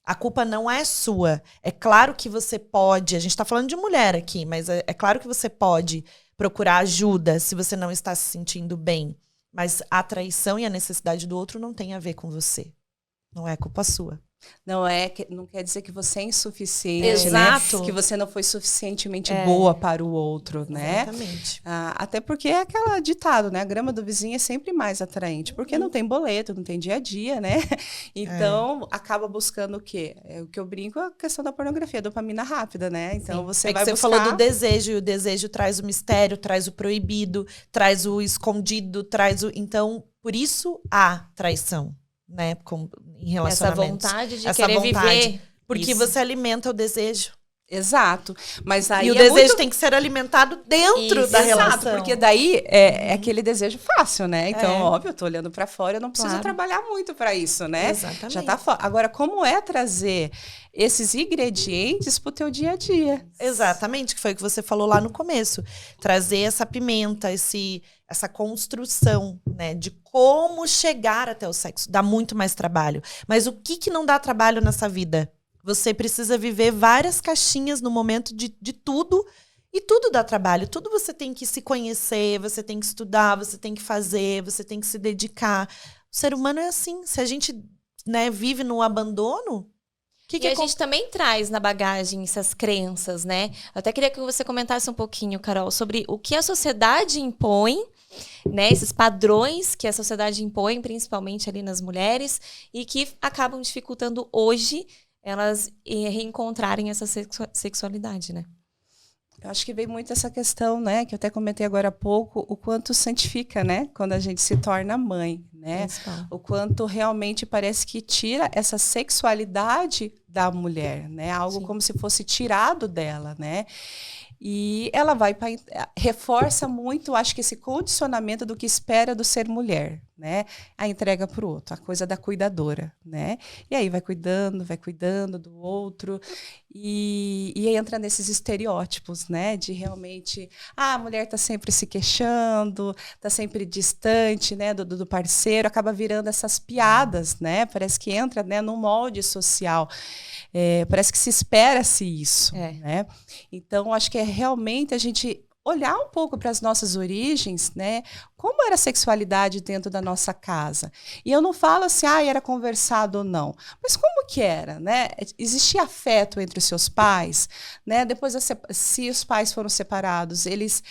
A culpa não é sua. É claro que você pode. A gente está falando de mulher aqui, mas é claro que você pode procurar ajuda se você não está se sentindo bem. Mas a traição e a necessidade do outro não tem a ver com você. Não é culpa sua. Não quer dizer que você é insuficiente, Exato. Né? Que você não foi suficientemente boa para o outro, né? Exatamente. Até porque é aquela ditado, né? A grama do vizinho é sempre mais atraente, porque não tem boleto, não tem dia a dia, né? Então, acaba buscando o quê? É o que eu brinco, a questão da pornografia, dopamina rápida, né? Então, você vai buscar... Você falou do desejo, e o desejo traz o mistério, traz o proibido, traz o escondido, Então, por isso, há traição. Né, em relacionamentos. Essa vontade de querer viver. Porque isso. Você alimenta o desejo. Exato. Mas aí e o desejo tem que ser alimentado dentro da relação. Porque daí é aquele desejo fácil, né? Então, óbvio, eu tô olhando para fora, eu não preciso trabalhar muito para isso, né? Exatamente. Já tá fora. Agora, como é trazer esses ingredientes pro teu dia a dia? Exatamente, que foi o que você falou lá no começo. Trazer essa pimenta, essa construção, né, de como chegar até o sexo. Dá muito mais trabalho. Mas o que não dá trabalho nessa vida? Você precisa viver várias caixinhas no momento de tudo. E tudo dá trabalho. Tudo você tem que se conhecer, você tem que estudar, você tem que fazer, você tem que se dedicar. O ser humano é assim. Se a gente, né, vive no abandono... a gente também traz na bagagem essas crenças, né? Eu até queria que você comentasse um pouquinho, Carol, sobre o que a sociedade impõe, né? Esses padrões que a sociedade impõe, principalmente ali nas mulheres, e que acabam dificultando hoje elas reencontrarem essa sexualidade, né? Eu acho que vem muito essa questão, né, que eu até comentei agora há pouco, o quanto santifica, né, quando a gente se torna mãe, né? O quanto realmente parece que tira essa sexualidade da mulher, né? Algo como se fosse tirado dela, né? E ela reforça muito, acho que esse condicionamento do que espera do ser mulher, né? A entrega para o outro, a coisa da cuidadora, né? E aí vai cuidando do outro e entra nesses estereótipos, né? De realmente, a mulher está sempre se queixando, está sempre distante, né? Do parceiro, acaba virando essas piadas, né? Parece que entra, né, num molde social. Parece que se espera-se isso, né? Então, acho que é realmente a gente olhar um pouco para as nossas origens, né? Como era a sexualidade dentro da nossa casa? E eu não falo assim, era conversado ou não. Mas como que era, né? Existia afeto entre os seus pais, né? Depois, se os pais foram separados, eles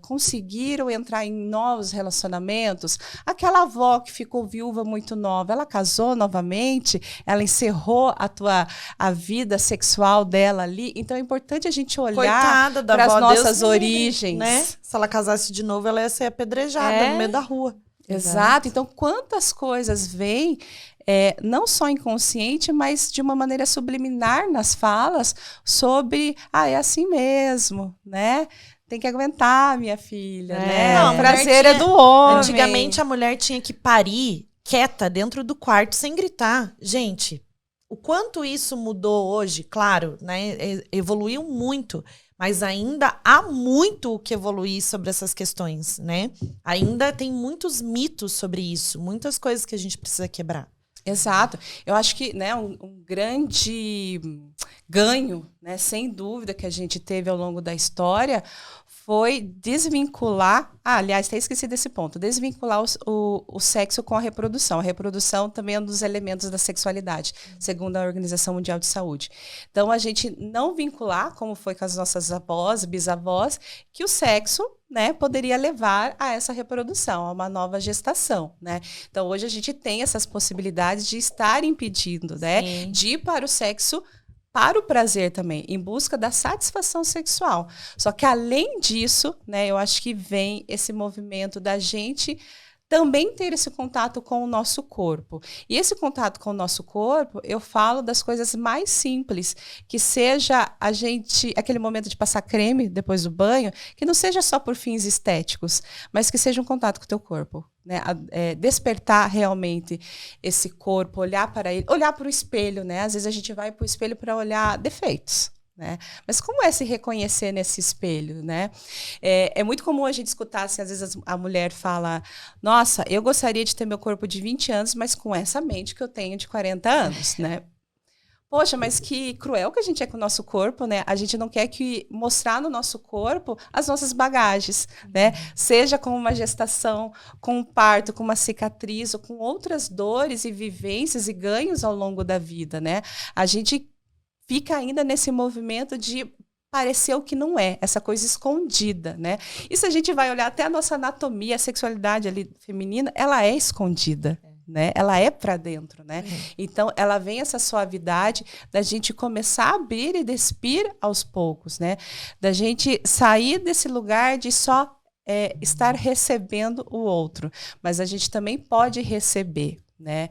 conseguiram entrar em novos relacionamentos. Aquela avó que ficou viúva muito nova, ela casou novamente, ela encerrou a vida sexual dela ali. Então, é importante a gente olhar para as nossas origens. Né? Se ela casasse de novo, ela ia ser apedrejada no meio da rua. Exato. Então, quantas coisas vêm, não só inconsciente, mas de uma maneira subliminar nas falas sobre, é assim mesmo, né? Tem que aguentar, minha filha, né? Não, o prazer é do homem. Antigamente, a mulher tinha que parir quieta dentro do quarto, sem gritar. Gente, o quanto isso mudou hoje, claro, né? Evoluiu muito. Mas ainda há muito o que evoluir sobre essas questões, né? Ainda tem muitos mitos sobre isso, muitas coisas que a gente precisa quebrar. Exato. Eu acho que, né, um grande ganho, né, sem dúvida, que a gente teve ao longo da história foi desvincular... aliás, até esqueci desse ponto. Desvincular o sexo com a reprodução. A reprodução também é um dos elementos da sexualidade, segundo a Organização Mundial de Saúde. Então, a gente não vincular, como foi com as nossas avós, bisavós, que o sexo, né, poderia levar a essa reprodução, a uma nova gestação, né? Então, hoje a gente tem essas possibilidades de estar impedindo, né, de ir para o sexo, para o prazer também, em busca da satisfação sexual. Só que, além disso, né, eu acho que vem esse movimento da gente também ter esse contato com o nosso corpo. E esse contato com o nosso corpo, eu falo das coisas mais simples, que seja a gente, aquele momento de passar creme depois do banho, que não seja só por fins estéticos, mas que seja um contato com o teu corpo. Né? Despertar realmente esse corpo, olhar para ele, olhar para o espelho, né? Às vezes a gente vai para o espelho para olhar defeitos, né? Mas como é se reconhecer nesse espelho, né? É muito comum a gente escutar, assim, às vezes a mulher fala, nossa, eu gostaria de ter meu corpo de 20 anos, mas com essa mente que eu tenho de 40 anos, né? Poxa, mas que cruel que a gente é com o nosso corpo, né? A gente não quer mostrar no nosso corpo as nossas bagagens, né? Seja com uma gestação, com um parto, com uma cicatriz, ou com outras dores e vivências e ganhos ao longo da vida, né? A gente fica ainda nesse movimento de parecer o que não é, essa coisa escondida, né? E se a gente vai olhar até a nossa anatomia, a sexualidade ali feminina, ela é escondida. Né? Ela é para dentro, né? Então, ela vem essa suavidade da gente começar a abrir e despir aos poucos, né? Da gente sair desse lugar de só estar recebendo o outro, mas a gente também pode receber, né?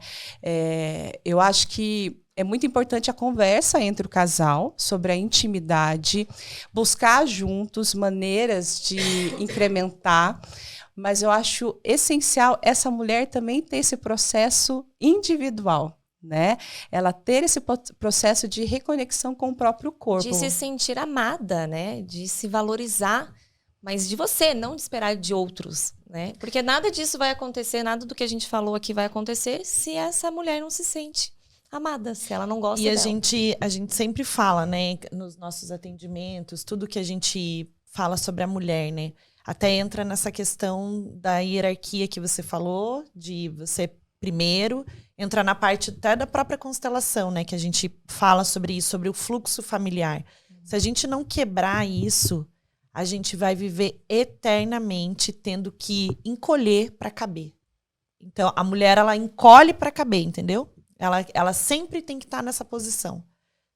Eu acho que é muito importante a conversa entre o casal sobre a intimidade, buscar juntos maneiras de incrementar. Mas eu acho essencial essa mulher também ter esse processo individual, né? Ela ter esse processo de reconexão com o próprio corpo. De se sentir amada, né? De se valorizar, mas de você, não de esperar de outros, né? Porque nada disso vai acontecer, nada do que a gente falou aqui vai acontecer se essa mulher não se sente amada, se ela não gosta dela. E a gente sempre fala, né? Nos nossos atendimentos, tudo que a gente fala sobre a mulher, né? Até entra nessa questão da hierarquia que você falou, de você primeiro, entra na parte até da própria constelação, né? Que a gente fala sobre isso, sobre o fluxo familiar. Se a gente não quebrar isso, a gente vai viver eternamente tendo que encolher para caber. Então, a mulher, ela encolhe para caber, entendeu? Ela sempre tem que estar nessa posição.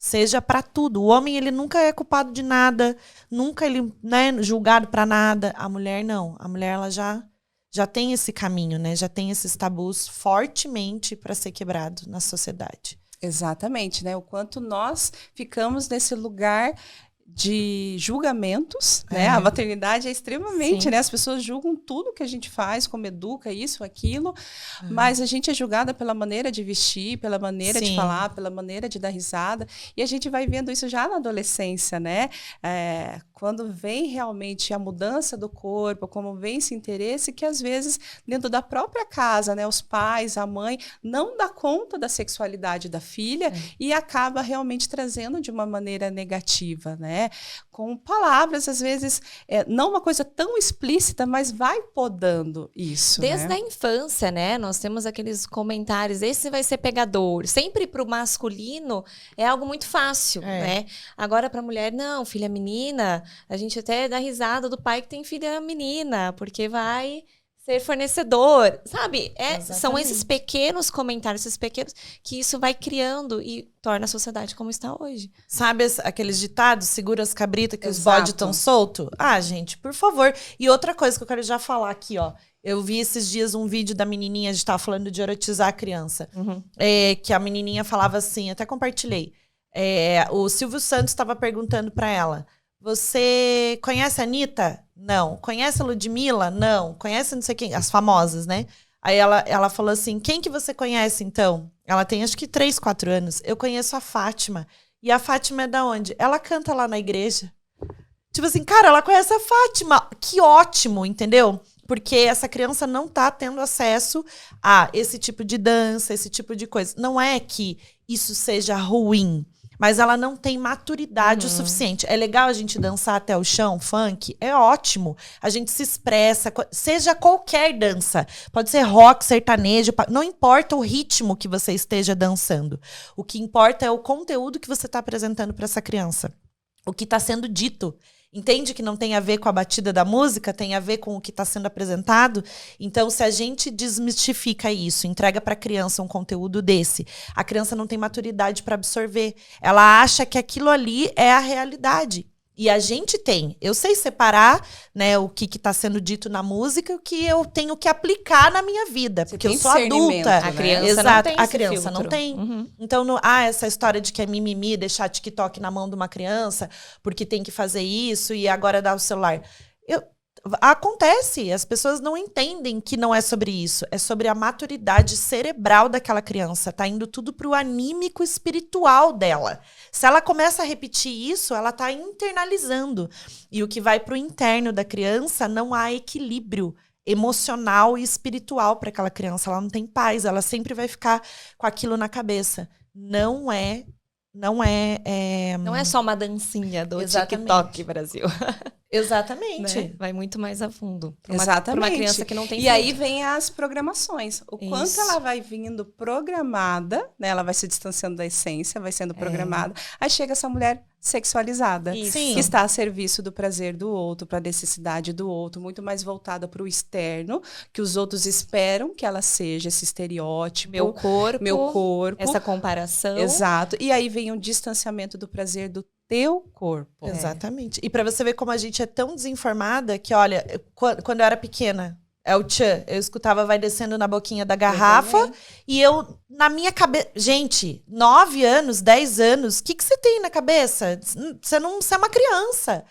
Seja para tudo. O homem, ele nunca é culpado de nada, nunca ele, né, julgado para nada. A mulher não. A mulher, ela já tem esse caminho, né? Já tem esses tabus fortemente para ser quebrado na sociedade. Exatamente, né? O quanto nós ficamos nesse lugar de julgamentos, né? A maternidade é extremamente, né? As pessoas julgam tudo que a gente faz, como educa, isso, aquilo, mas a gente é julgada pela maneira de vestir, pela maneira de falar, pela maneira de dar risada, e a gente vai vendo isso já na adolescência, né? Quando vem realmente a mudança do corpo, como vem esse interesse, que às vezes dentro da própria casa, né? Os pais, a mãe, não dá conta da sexualidade da filha e acaba realmente trazendo de uma maneira negativa, né? Com palavras, às vezes, não uma coisa tão explícita, mas vai podando isso. Desde a infância, né? Nós temos aqueles comentários, esse vai ser pegador. Sempre para o masculino é algo muito fácil, né? Agora para a mulher, não, filha menina, a gente até dá risada do pai que tem filha menina, porque vai ser fornecedor, sabe? São esses pequenos comentários, esses pequenos, que isso vai criando e torna a sociedade como está hoje. Sabe aqueles ditados, segura as cabritas que os bodes estão soltos? Ah, gente, por favor. E outra coisa que eu quero já falar aqui, ó. Eu vi esses dias um vídeo da menininha, a gente tava falando de erotizar a criança. Que a menininha falava assim, até compartilhei. O Silvio Santos estava perguntando para ela, você conhece a Anitta? Não. Conhece a Ludmilla? Não. Conhece não sei quem? As famosas, né? Aí ela falou assim, quem que você conhece, então? Ela tem acho que 3, 4 anos. Eu conheço a Fátima. E a Fátima é da onde? Ela canta lá na igreja. Tipo assim, cara, ela conhece a Fátima. Que ótimo, entendeu? Porque essa criança não tá tendo acesso a esse tipo de dança, esse tipo de coisa. Não é que isso seja ruim, mas ela não tem maturidade o suficiente. É legal a gente dançar até o chão, funk, é ótimo. A gente se expressa, seja qualquer dança. Pode ser rock, sertanejo, não importa o ritmo que você esteja dançando. O que importa é o conteúdo que você está apresentando para essa criança. O que está sendo dito. Entende que não tem a ver com a batida da música, tem a ver com o que está sendo apresentado? Então, se a gente desmistifica isso, entrega para a criança um conteúdo desse, a criança não tem maturidade para absorver. Ela acha que aquilo ali é a realidade. E a gente tem. Eu sei separar, né, o que está sendo dito na música e o que eu tenho que aplicar na minha vida. Porque eu sou adulta. A criança Exato, não tem a esse criança filtro. não tem. Então, essa história de que é mimimi, deixar TikTok na mão de uma criança, porque tem que fazer isso e agora dar o celular. Acontece, as pessoas não entendem que não é sobre isso. É sobre a maturidade cerebral daquela criança. Tá indo tudo pro anímico espiritual dela. Se ela começa a repetir isso, ela tá internalizando. E o que vai pro interno da criança, não há equilíbrio emocional e espiritual para aquela criança. Ela não tem paz, ela sempre vai ficar com aquilo na cabeça. Não é só uma dancinha do TikTok, Brasil. Exatamente. Né? Vai muito mais a fundo. Exatamente. Para uma criança que não tem E aí vem as programações. O quanto Isso. ela vai vindo programada, né? Ela vai se distanciando da essência, vai sendo programada. Aí chega essa mulher sexualizada, Isso. que está a serviço do prazer do outro, para a necessidade do outro, muito mais voltada para o externo, que os outros esperam que ela seja esse estereótipo. Meu corpo. Essa comparação. Exato. E aí vem um distanciamento do prazer do teu corpo. Exatamente. E para você ver como a gente é tão desinformada que, olha, quando eu era pequena, é o tchan, eu escutava vai descendo na boquinha da garrafa e eu, na minha cabeça... Gente, 9 anos, 10 anos, o que você tem na cabeça? Você é uma criança.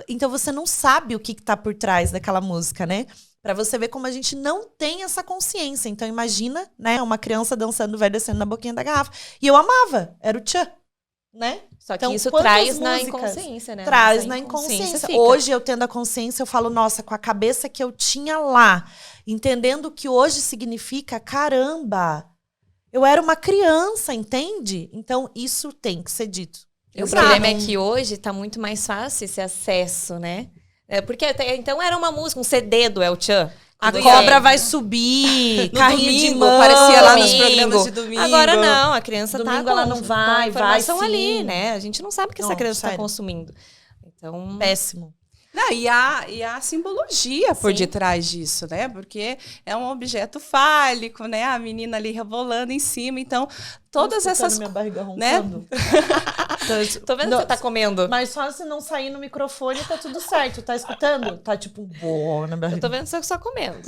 Então você não sabe o que tá por trás daquela música, né? Pra você ver como a gente não tem essa consciência. Então imagina, né, uma criança dançando vai descendo na boquinha da garrafa. E eu amava, era o tchan. Né? Só que então, isso quantas traz na músicas inconsciência, né? Traz na inconsciência. Hoje, eu tendo a consciência, eu falo, nossa, com a cabeça que eu tinha lá, entendendo o que hoje significa, caramba, eu era uma criança, entende? Então, isso tem que ser dito. O problema é que hoje tá muito mais fácil esse acesso, né? Porque então era uma música, um CD do El Chan. A cobra vai subir, carrinho de mão. Parecia lá nos programas de domingo. Agora não, a criança domingo tá ela não vai informação sim. ali, né? A gente não sabe o que essa criança está sério. consumindo. Então, péssimo. Não, e a simbologia por detrás disso, né? Porque é um objeto fálico, né? A menina ali rebolando em cima. Então, todas essas... minha barriga roncando. Né? Tô vendo que você tá comendo. Mas só se não sair no microfone, tá tudo certo. Tá escutando? Tá tipo boa na barriga. Eu tô vendo você só comendo.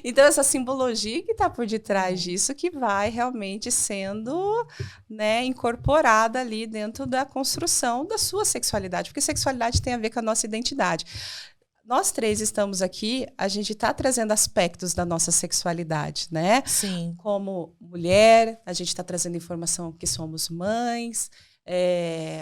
Então, essa simbologia que tá por detrás disso que vai realmente sendo, né, incorporada ali dentro da construção da sua sexualidade. Porque sexualidade tem a ver com a nossa identidade. Nós 3 estamos aqui, a gente está trazendo aspectos da nossa sexualidade, né? Sim. Como mulher, a gente está trazendo informação que somos mães,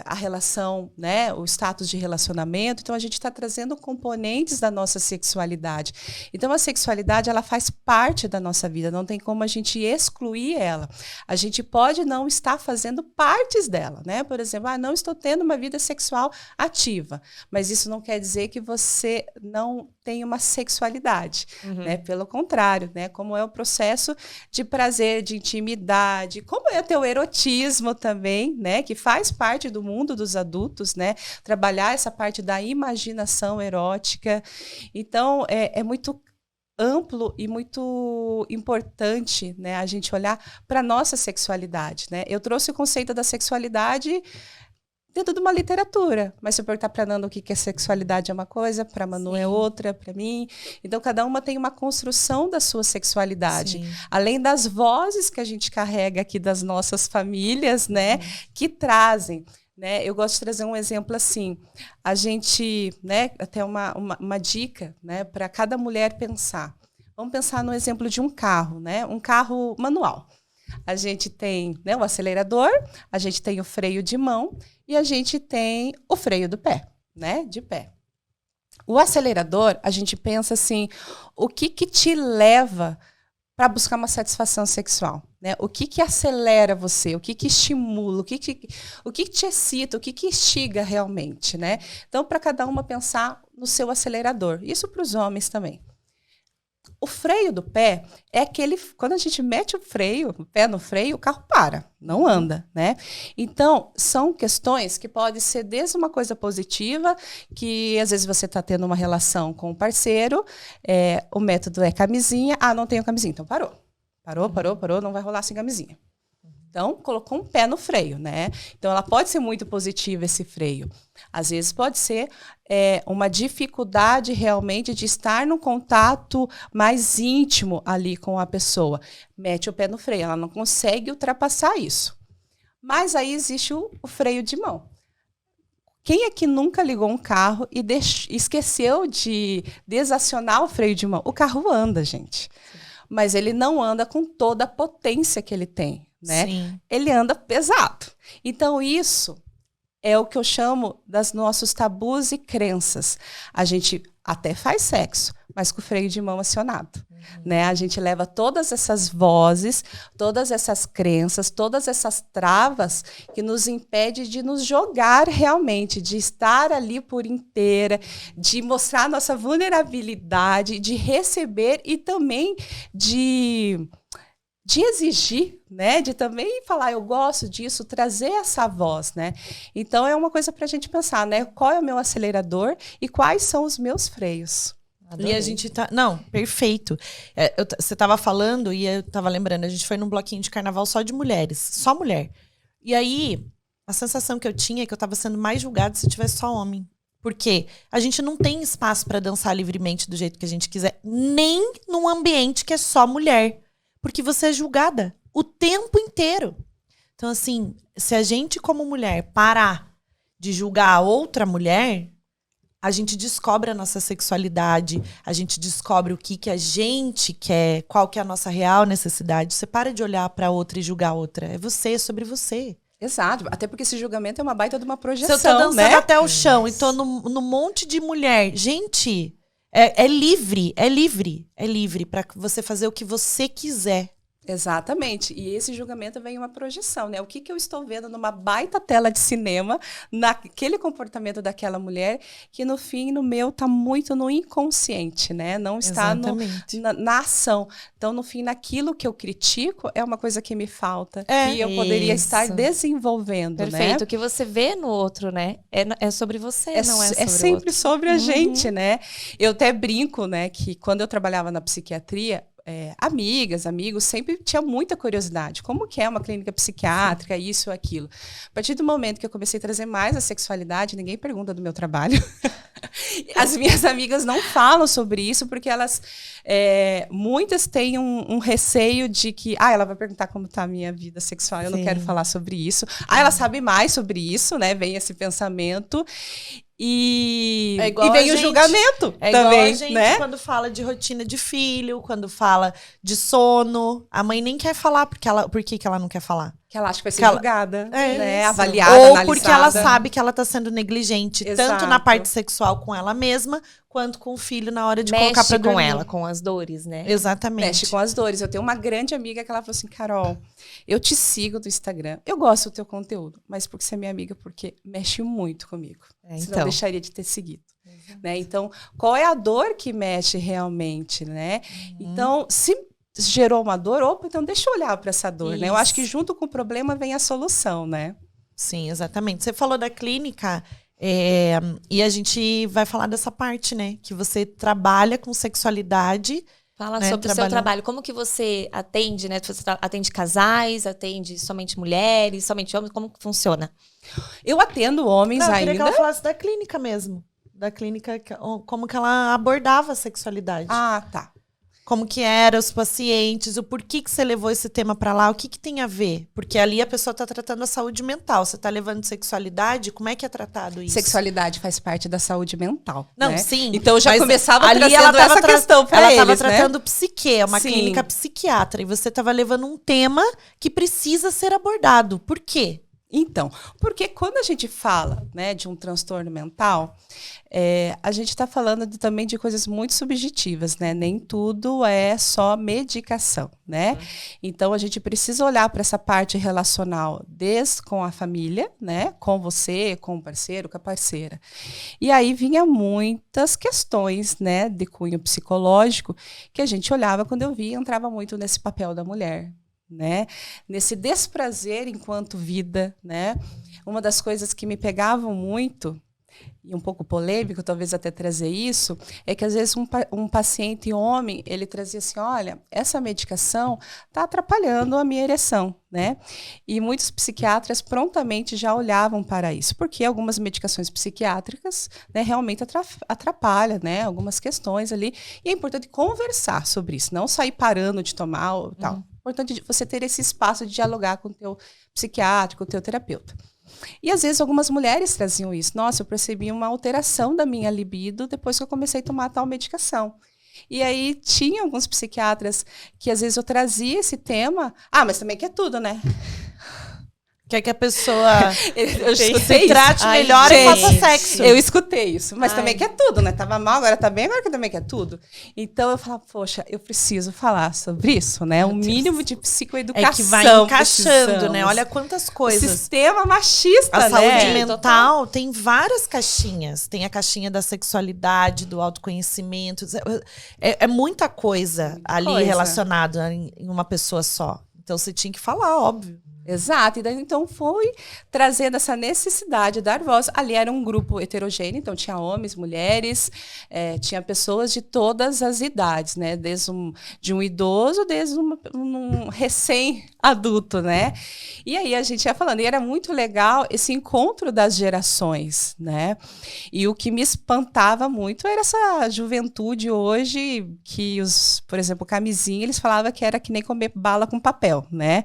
a relação, né, o status de relacionamento. Então, a gente está trazendo componentes da nossa sexualidade. Então, a sexualidade, ela faz parte da nossa vida, não tem como a gente excluir ela. A gente pode não estar fazendo partes dela, né? Por exemplo, não estou tendo uma vida sexual ativa, mas isso não quer dizer que você não tem uma sexualidade, né? Pelo contrário, né? Como é o processo de prazer, de intimidade, como é o teu erotismo também, né? Que faz parte do mundo dos adultos, né? Trabalhar essa parte da imaginação erótica. Então, é muito amplo e muito importante, né? A gente olhar para a nossa sexualidade, né? Eu trouxe o conceito da sexualidade dentro de uma literatura, mas se eu perguntar para Nanda o que é sexualidade é uma coisa, para Manu é outra, para mim. Então, cada uma tem uma construção da sua sexualidade. Sim. Além das vozes que a gente carrega aqui das nossas famílias, né, que trazem. Né? Eu gosto de trazer um exemplo assim. A gente, né, até uma dica, né, para cada mulher pensar. Vamos pensar no exemplo de um carro, né? Um carro manual. A gente tem, né, o acelerador, a gente tem o freio de mão e a gente tem o freio do pé, né, de pé. O acelerador, a gente pensa assim, o que te leva para buscar uma satisfação sexual, né? O que acelera você? O que estimula? O que te excita? O que instiga realmente, né? Então, para cada uma pensar no seu acelerador. Isso para os homens também. O freio do pé é aquele... Quando a gente mete o pé no freio, o carro para, não anda, né? Então, são questões que podem ser desde uma coisa positiva, que às vezes você está tendo uma relação com o parceiro, o método é camisinha. Ah, não tenho camisinha, então parou. Parou, não vai rolar sem camisinha. Então, colocou um pé no freio, né? Então, ela pode ser muito positiva, esse freio. Às vezes, pode ser uma dificuldade realmente de estar num contato mais íntimo ali com a pessoa. Mete o pé no freio, ela não consegue ultrapassar isso. Mas aí existe o freio de mão. Quem é que nunca ligou um carro e esqueceu de desacionar o freio de mão? O carro anda, gente. Mas ele não anda com toda a potência que ele tem, né? Sim. Ele anda pesado. Então, isso é o que eu chamo dos nossos tabus e crenças. A gente até faz sexo, mas com o freio de mão acionado. Né? A gente leva todas essas vozes, todas essas crenças, todas essas travas que nos impedem de nos jogar realmente, de estar ali por inteira, de mostrar nossa vulnerabilidade, de receber e também de exigir, né? De também falar, eu gosto disso, trazer essa voz, né? Então, é uma coisa para a gente pensar, né? Qual é o meu acelerador e quais são os meus freios? Adorei. E a gente tá... Não, perfeito. Você tava falando e eu tava lembrando, a gente foi num bloquinho de carnaval só de mulheres. Só mulher. E aí, a sensação que eu tinha é que eu tava sendo mais julgada se tivesse só homem. Porque a gente não tem espaço para dançar livremente do jeito que a gente quiser, nem num ambiente que é só mulher. Porque você é julgada o tempo inteiro. Então, assim, se a gente, como mulher, parar de julgar a outra mulher, a gente descobre a nossa sexualidade, a gente descobre o que a gente quer, qual que é a nossa real necessidade. Você para de olhar para outra e julgar a outra. É você, é sobre você. Exato, até porque esse julgamento é uma baita de uma projeção, se eu tô dançando, né? até o chão e tô no monte de mulher, gente, é livre para você fazer o que você quiser. Exatamente. E esse julgamento vem uma projeção, né? O que eu estou vendo numa baita tela de cinema, naquele comportamento daquela mulher, que no fim, no meu, tá muito no inconsciente, né? Não está na ação. Então, no fim, naquilo que eu critico, é uma coisa que me falta, que eu poderia estar desenvolvendo, Perfeito. né? O que você vê no outro, né? É sobre você, não é sobre o outro. É sempre sobre a gente, né? Eu até brinco, né, que quando eu trabalhava na psiquiatria, amigas, amigos, sempre tinha muita curiosidade. Como que é uma clínica psiquiátrica, isso ou aquilo. A partir do momento que eu comecei a trazer mais a sexualidade, ninguém pergunta do meu trabalho. As minhas amigas não falam sobre isso, porque elas, muitas têm um receio de que, ela vai perguntar como está a minha vida sexual, eu não quero falar sobre isso. Ela sabe mais sobre isso, né? Vem esse pensamento. E vem o julgamento também, igual a gente, né? Quando fala de rotina de filho, quando fala de sono, a mãe nem quer falar por que ela não quer falar. Que ela acha que vai ser julgada, né? Ou Avaliada, analisada. porque ela sabe que ela tá sendo negligente, Exato. tanto na parte sexual com ela mesma, quanto com o filho na hora de colocar pra dormir. Mexe com ela, com as dores, né? Exatamente. Mexe com as dores. Eu tenho uma grande amiga que ela falou assim, Carol, eu te sigo no Instagram, eu gosto do teu conteúdo, mas porque você é minha amiga, porque mexe muito comigo. Senão eu deixaria de ter seguido. Né? Então, qual é a dor que mexe realmente, né? Então, se gerou uma dor, então deixa eu olhar para essa dor, né? Eu acho que junto com o problema vem a solução, né? Sim, exatamente. Você falou da clínica, e a gente vai falar dessa parte, né? Que você trabalha com sexualidade. Fala sobre o seu trabalho. Como que você atende, né? Você atende casais, atende somente mulheres, somente homens? Como que funciona? Eu atendo homens ainda. Eu queria que ela falasse da clínica mesmo. Da clínica, como que ela abordava a sexualidade. Ah, tá. Como que eram os pacientes, o porquê que você levou esse tema pra lá, o que tem a ver? Porque ali a pessoa tá tratando a saúde mental, você tá levando sexualidade, como é que é tratado isso? Sexualidade faz parte da saúde mental, não, né? sim. Então eu já começava ali trazendo essa questão pra eles, ela né? tava tratando psique, é uma clínica psiquiatra, e você tava levando um tema que precisa ser abordado. Por quê? Então, porque quando a gente fala, né, de um transtorno mental, a gente está falando também de coisas muito subjetivas, né? Nem tudo é só medicação, né? Então, a gente precisa olhar para essa parte relacional desde com a família, né? Com você, com o parceiro, com a parceira. E aí vinha muitas questões, né, de cunho psicológico que a gente olhava quando eu via, entrava muito nesse papel da mulher, né? Nesse desprazer enquanto vida, né? Uma das coisas que me pegavam muito, e um pouco polêmico, talvez até trazer isso, é que às vezes um paciente homem, ele trazia assim, olha, essa medicação está atrapalhando a minha ereção, né? E muitos psiquiatras prontamente já olhavam para isso, porque algumas medicações psiquiátricas, né, realmente atrapalham, né, algumas questões ali, e é importante conversar sobre isso, não sair parando de tomar ou tal. É importante você ter esse espaço de dialogar com o teu psiquiatra, com o teu terapeuta. E às vezes algumas mulheres traziam isso. Nossa, eu percebi uma alteração da minha libido depois que eu comecei a tomar tal medicação. E aí tinha alguns psiquiatras que às vezes eu trazia esse tema. Ah, mas também quer tudo, né? Quer que a pessoa se trate melhor e faça sexo. Eu escutei isso, mas também quer tudo, né? Tava mal, agora tá bem, agora que também quer tudo. Então eu falava, poxa, eu preciso falar sobre isso, né? Um mínimo de psicoeducação. É que vai encaixando, né? Olha quantas coisas. O sistema machista, a né? saúde mental tem várias caixinhas. Tem a caixinha da sexualidade, do autoconhecimento. É muita coisa ali relacionada em uma pessoa só. Então você tinha que falar, óbvio. Exato, e daí então foi trazendo essa necessidade de dar voz. Ali era um grupo heterogêneo, então tinha homens, mulheres, tinha pessoas de todas as idades, né? Desde de um idoso, desde um recém-adulto, né? E aí a gente ia falando, e era muito legal esse encontro das gerações, né? E o que me espantava muito era essa juventude hoje, que por exemplo, camisinha, eles falavam que era que nem comer bala com papel, né?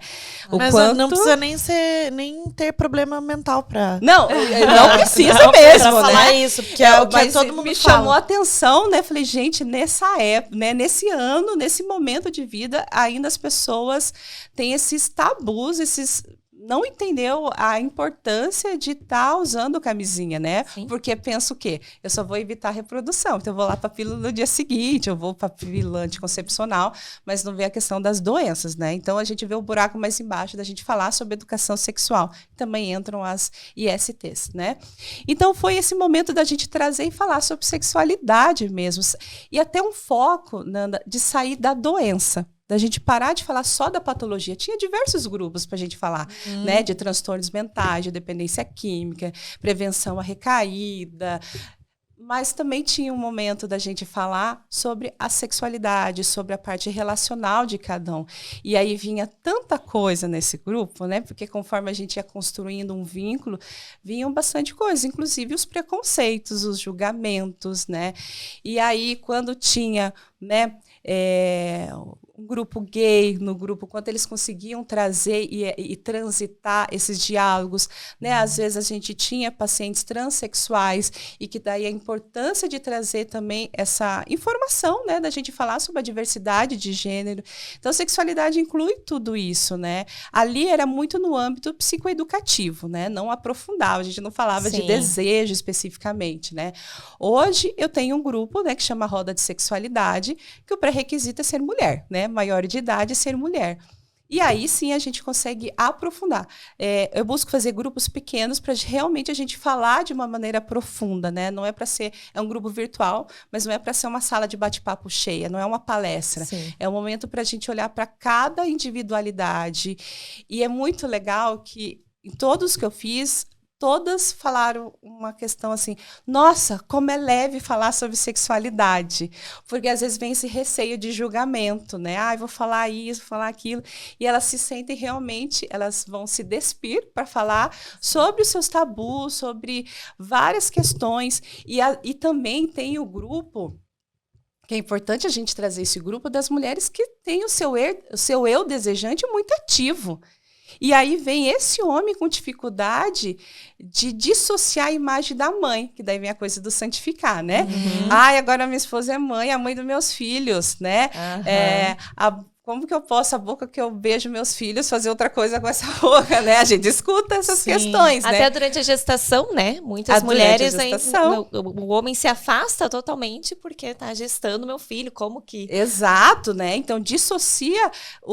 Mas não precisa nem ter problema mental pra... Não precisa mesmo, pra falar isso, porque é o que todo mundo me chamou a atenção, né? Falei, gente, nessa época, né? Nesse ano, nesse momento de vida, ainda as pessoas têm esses tabus, não entendeu a importância de estar usando camisinha, né? Sim. Porque penso o quê? Eu só vou evitar a reprodução. Então, eu vou lá para a pílula no dia seguinte, eu vou para a pílula anticoncepcional, mas não vê a questão das doenças, né? Então, a gente vê o buraco mais embaixo da gente falar sobre educação sexual. Também entram as ISTs, né? Então, foi esse momento da gente trazer e falar sobre sexualidade mesmo. E até um foco, Nanda, de sair da doença. Da gente parar de falar só da patologia. Tinha diversos grupos para a gente falar, né? De transtornos mentais, de dependência química, prevenção à recaída. Mas também tinha um momento da gente falar sobre a sexualidade, sobre a parte relacional de cada um. E aí vinha tanta coisa nesse grupo, né? Porque conforme a gente ia construindo um vínculo, vinham bastante coisas, inclusive os preconceitos, os julgamentos, né? E aí, quando tinha, né, um grupo gay no grupo, quanto eles conseguiam trazer e transitar esses diálogos, né? Às vezes a gente tinha pacientes transexuais e que daí a importância de trazer também essa informação, né? Da gente falar sobre a diversidade de gênero. Então, sexualidade inclui tudo isso, né? Ali era muito no âmbito psicoeducativo, né? Não aprofundava, a gente não falava de desejo especificamente, né? Hoje eu tenho um grupo, né, que chama Roda de Sexualidade, que o pré-requisito é ser mulher, né? Maior de idade e ser mulher. E aí sim a gente consegue aprofundar. Eu busco fazer grupos pequenos para realmente a gente falar de uma maneira profunda, né? Não é para ser, é um grupo virtual, mas não é para ser uma sala de bate-papo cheia, não é uma palestra. Sim. É um momento para a gente olhar para cada individualidade. E é muito legal que em todos que eu fiz, todas falaram uma questão assim, nossa, como é leve falar sobre sexualidade, porque às vezes vem esse receio de julgamento, né? Ah, eu vou falar isso, vou falar aquilo, e elas se sentem realmente, elas vão se despir para falar sobre os seus tabus, sobre várias questões, e também tem o grupo, que é importante a gente trazer esse grupo das mulheres que têm o seu eu desejante muito ativo. E aí vem esse homem com dificuldade de dissociar a imagem da mãe, que daí vem a coisa do santificar, né? Agora minha esposa é mãe, a mãe dos meus filhos, né? como que eu posso, a boca que eu beijo meus filhos, fazer outra coisa com essa boca, né? A gente escuta essas questões, né? Até durante a gestação, né? Muitas mulheres, o homem se afasta totalmente porque tá gestando meu filho, como que... Exato, né? Então, dissocia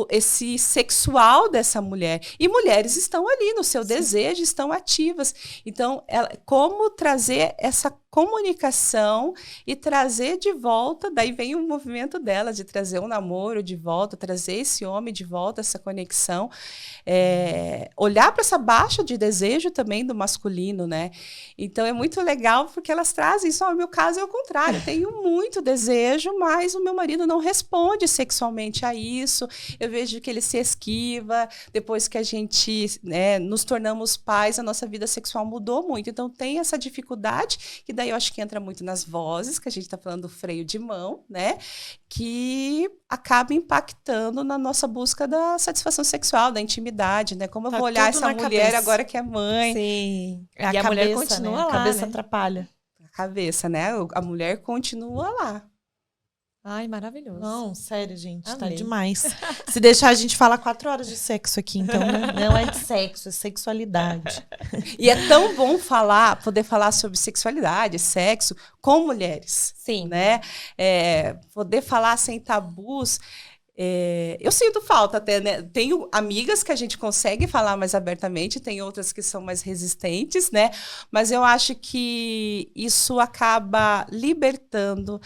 esse sexual dessa mulher. E mulheres estão ali no seu desejo, estão ativas. Então, como trazer essa comunicação e trazer de volta, daí vem o movimento dela de trazer um namoro de volta, trazer esse homem de volta, essa conexão, olhar para essa baixa de desejo também do masculino, né? Então é muito legal porque elas trazem isso. No meu caso é o contrário, eu tenho muito desejo, mas o meu marido não responde sexualmente a isso, eu vejo que ele se esquiva, depois que a gente, né, nos tornamos pais, a nossa vida sexual mudou muito, então tem essa dificuldade, que daí eu acho que entra muito nas vozes, que a gente está falando do freio de mão, né? Que acaba impactando na nossa busca da satisfação sexual, da intimidade, né? Como eu vou olhar essa mulher agora que é mãe? Sim. E a mulher continua lá, A cabeça né? atrapalha. A cabeça, né? A mulher continua lá. Ai, maravilhoso. Não, sério, gente, tá Amei. demais. Se deixar, a gente fala 4 horas de sexo aqui, então não é de sexo, é sexualidade. E é tão bom poder falar sobre sexualidade, sexo, com mulheres. Sim. Né? Poder falar sem tabus. Eu sinto falta até, né? Tenho amigas que a gente consegue falar mais abertamente, tem outras que são mais resistentes, né? Mas eu acho que isso acaba libertando,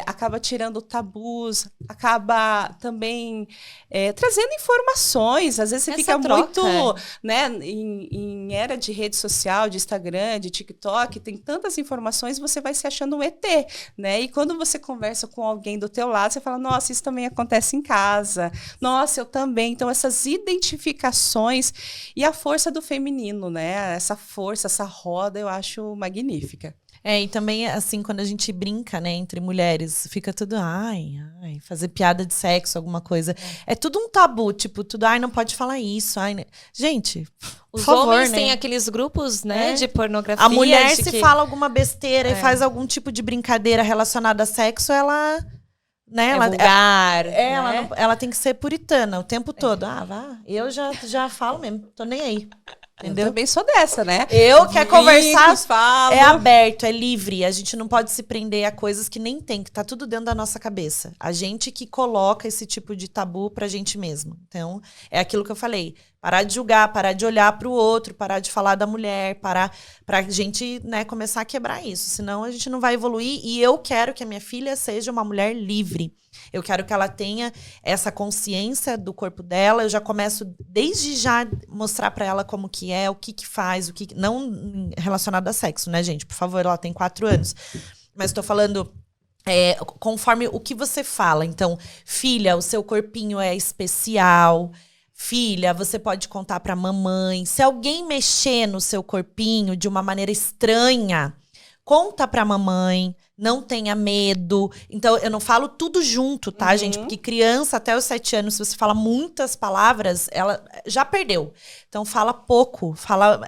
acaba tirando tabus, acaba também trazendo informações. Às vezes você fica muito, né? Em era de rede social, de Instagram, de TikTok, tem tantas informações, você vai se achando um ET, né? E quando você conversa com alguém do teu lado, você fala, nossa, isso também acontece em casa. Nossa, eu também. Então, essas identificações e a força do feminino, né? Essa força, essa roda, eu acho magnífica. E também, assim, quando a gente brinca, né, entre mulheres, fica tudo, fazer piada de sexo, alguma coisa. É tudo um tabu, tipo, tudo, não pode falar isso. Gente, por favor, homens né? têm aqueles grupos, né, de pornografia. A mulher, se fala alguma besteira e faz algum tipo de brincadeira relacionada a sexo, ela... Né? Vulgar, ela tem que ser puritana o tempo todo. Vá. Eu já falo mesmo, tô nem aí. Entendeu? Eu também sou dessa, né? Eu quero conversar, falo. é aberto, é livre. A gente não pode se prender a coisas que nem tem, que tá tudo dentro da nossa cabeça. A gente que coloca esse tipo de tabu pra gente mesmo. Então, é aquilo que eu falei. Parar de julgar, parar de olhar pro outro, parar de falar da mulher, parar pra gente, né, começar a quebrar isso. Senão a gente não vai evoluir. E eu quero que a minha filha seja uma mulher livre. Eu quero que ela tenha essa consciência do corpo dela. Eu já começo desde já mostrar pra ela como que é, o que que faz, o que não relacionado a sexo, né, gente? Por favor, ela tem 4 anos. Mas tô falando conforme o que você fala. Então, filha, o seu corpinho é especial. Filha, você pode contar pra mamãe. Se alguém mexer no seu corpinho de uma maneira estranha, conta pra mamãe. Não tenha medo. Então, eu não falo tudo junto, tá, gente? Porque criança, até os 7 anos, se você fala muitas palavras, ela já perdeu. Então, fala pouco. Fala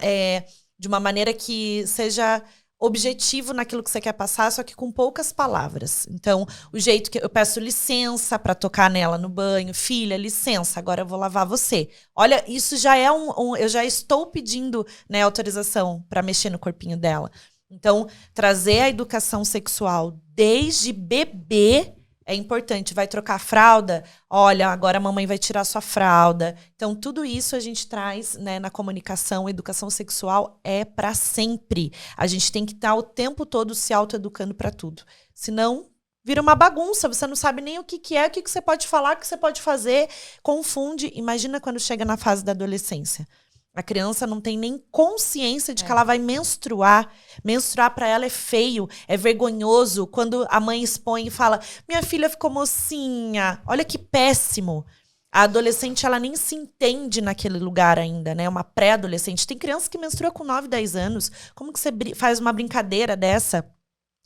de uma maneira que seja objetivo naquilo que você quer passar, só que com poucas palavras. Então, o jeito que eu peço licença para tocar nela no banho. Filha, licença, agora eu vou lavar você. Olha, isso já é eu já estou pedindo, né, autorização para mexer no corpinho dela. Então, trazer a educação sexual desde bebê é importante. Vai trocar a fralda? Olha, agora a mamãe vai tirar sua fralda. Então, tudo isso a gente traz, né, na comunicação. Educação sexual é para sempre. A gente tem que estar o tempo todo se autoeducando para tudo. Senão, vira uma bagunça. Você não sabe nem o que é, o que você pode falar, o que você pode fazer. Confunde. Imagina quando chega na fase da adolescência. A criança não tem nem consciência de que ela vai menstruar. Menstruar para ela é feio, é vergonhoso. Quando a mãe expõe e fala, minha filha ficou mocinha, olha que péssimo. A adolescente, ela nem se entende naquele lugar ainda, né? Uma pré-adolescente. Tem criança que menstrua com 9, 10 anos. Como que você faz uma brincadeira dessa?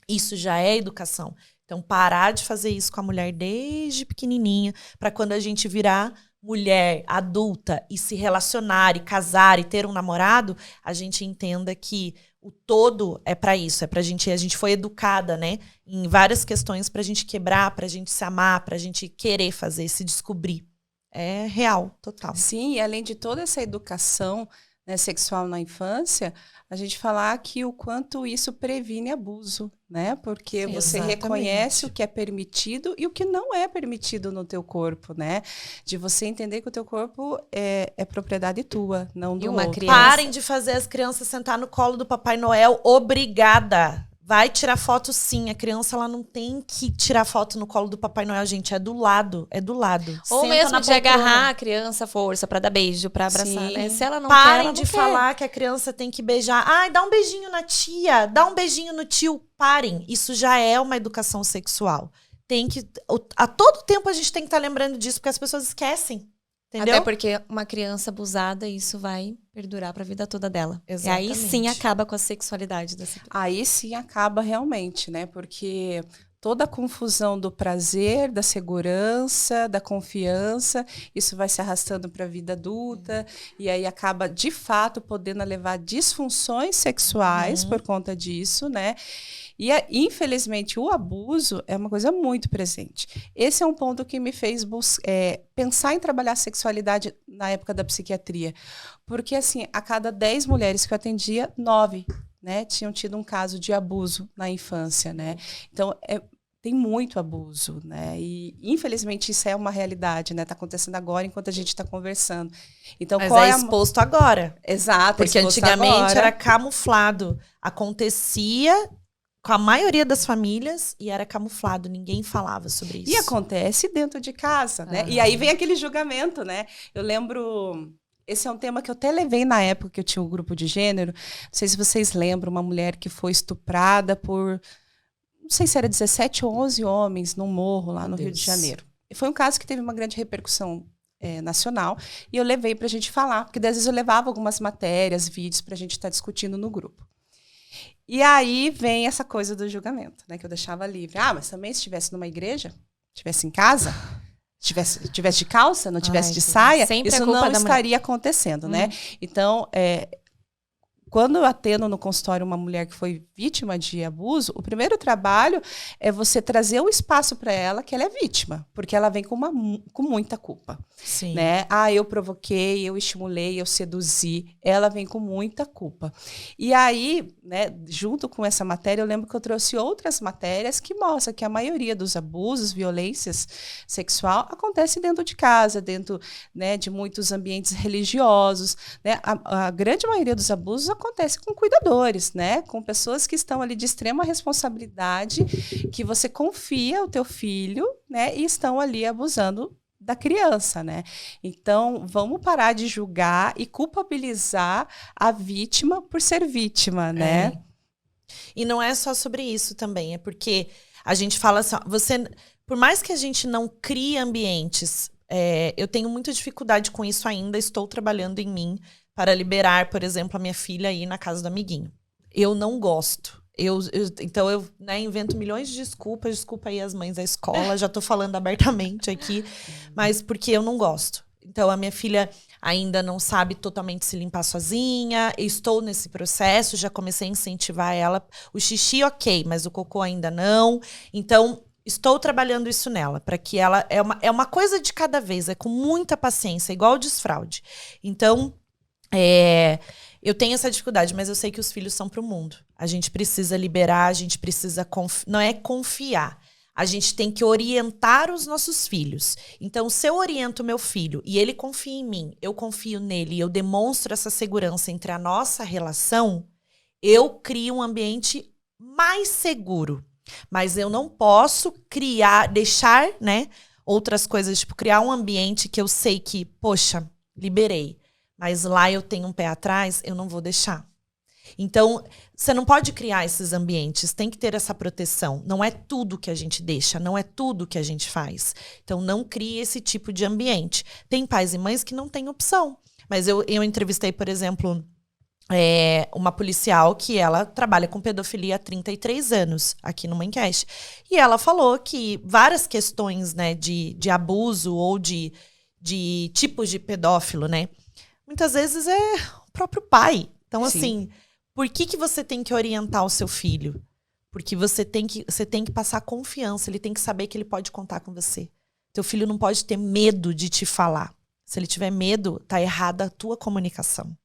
Isso já é educação. Então, parar de fazer isso com a mulher desde pequenininha, para quando a gente virar mulher adulta e se relacionar e casar e ter um namorado, a gente entenda que o todo é pra isso, é pra gente, a gente foi educada, né, em várias questões pra gente quebrar, pra gente se amar, pra gente querer fazer, se descobrir. É real, total. Sim, e além de toda essa educação, né, sexual na infância, a gente falar que o quanto isso previne abuso, né? Porque você reconhece o que é permitido e o que não é permitido no teu corpo, né? De você entender que o teu corpo é propriedade tua, não do outro. Criança... Parem de fazer as crianças sentar no colo do Papai Noel, obrigada. Vai tirar foto sim, a criança ela não tem que tirar foto no colo do Papai Noel, gente, é do lado, é do lado. Ou Senta mesmo na de poltrona. agarrar a criança à força pra dar beijo, pra abraçar, né? Se ela não quer, Parem ela não de quer. falar que a criança tem que beijar. Ai, dá um beijinho na tia, dá um beijinho no tio. Parem, isso já é uma educação sexual. Tem que, a todo tempo a gente tem que estar lembrando disso, porque as pessoas esquecem. Entendeu? Até porque uma criança abusada, isso vai perdurar pra vida toda dela. Exatamente. E aí sim acaba com a sexualidade dessa criança. Aí sim acaba realmente, né? Porque toda a confusão do prazer, da segurança, da confiança, isso vai se arrastando para a vida adulta e aí acaba, de fato, podendo levar disfunções sexuais por conta disso, né? E, infelizmente, o abuso é uma coisa muito presente. Esse é um ponto que me fez pensar em trabalhar a sexualidade na época da psiquiatria. Porque, assim, a cada 10 mulheres que eu atendia, 9, né, tinham tido um caso de abuso na infância, né? Então, tem muito abuso, né? E, infelizmente, isso é uma realidade, né? Está acontecendo agora, enquanto a gente está conversando. Então, mas qual é exposto agora. Exato. Porque antigamente agora. Era camuflado. Acontecia com a maioria das famílias e era camuflado, ninguém falava sobre isso. E acontece dentro de casa, né? E aí vem aquele julgamento, né? Eu lembro, esse é um tema que eu até levei na época que eu tinha um grupo de gênero, não sei se vocês lembram, uma mulher que foi estuprada por, não sei se era 17 ou 11 homens num morro lá no Rio de Janeiro. E foi um caso que teve uma grande repercussão nacional e eu levei pra gente falar, porque às vezes eu levava algumas matérias, vídeos pra gente estar discutindo no grupo. E aí vem essa coisa do julgamento, né? Que eu deixava livre. Ah, mas também se estivesse numa igreja, estivesse em casa, estivesse de calça, não estivesse de saia, isso não estaria acontecendo, né? Então, quando eu atendo no consultório uma mulher que foi vítima de abuso, o primeiro trabalho é você trazer o espaço para ela que ela é vítima, porque ela vem com muita culpa. Sim. Né? Ah, eu provoquei, eu estimulei, eu seduzi. Ela vem com muita culpa. E aí, né, junto com essa matéria, eu lembro que eu trouxe outras matérias que mostram que a maioria dos abusos, violências sexual, acontece dentro de casa, dentro, né, de muitos ambientes religiosos. Né? A grande maioria dos abusos acontece com cuidadores, né? Com pessoas que estão ali de extrema responsabilidade, que você confia o teu filho, né, e estão ali abusando da criança, né? Então, vamos parar de julgar e culpabilizar a vítima por ser vítima, né? E não é só sobre isso também, é porque a gente fala assim, por mais que a gente não crie ambientes, eu tenho muita dificuldade com isso ainda, estou trabalhando em mim para liberar, por exemplo, a minha filha ir na casa do amiguinho. Eu não gosto. Então eu invento milhões de desculpas, desculpa aí as mães da escola, já tô falando abertamente aqui, mas porque eu não gosto. Então a minha filha ainda não sabe totalmente se limpar sozinha, eu estou nesse processo, já comecei a incentivar ela. O xixi ok, mas o cocô ainda não. Então estou trabalhando isso nela, para que ela... É uma coisa de cada vez, é com muita paciência, igual o desfraude. Então... eu tenho essa dificuldade, mas eu sei que os filhos são para o mundo. A gente precisa liberar, a gente precisa... Não é confiar. A gente tem que orientar os nossos filhos. Então, se eu oriento o meu filho e ele confia em mim, eu confio nele e eu demonstro essa segurança entre a nossa relação, eu crio um ambiente mais seguro. Mas eu não posso deixar, né, outras coisas, tipo, criar um ambiente que eu sei que, poxa, liberei. Mas lá eu tenho um pé atrás, eu não vou deixar. Então, você não pode criar esses ambientes, tem que ter essa proteção. Não é tudo que a gente deixa, não é tudo que a gente faz. Então, não crie esse tipo de ambiente. Tem pais e mães que não têm opção. Mas eu entrevistei, por exemplo, uma policial que ela trabalha com pedofilia há 33 anos, aqui no Mãecast. E ela falou que várias questões, né, de abuso ou de de tipos de pedófilo, né? Muitas vezes é o próprio pai. Então, assim, por que você tem que orientar o seu filho? Porque você tem que passar confiança, ele tem que saber que ele pode contar com você. Teu filho não pode ter medo de te falar. Se ele tiver medo, tá errada a tua comunicação.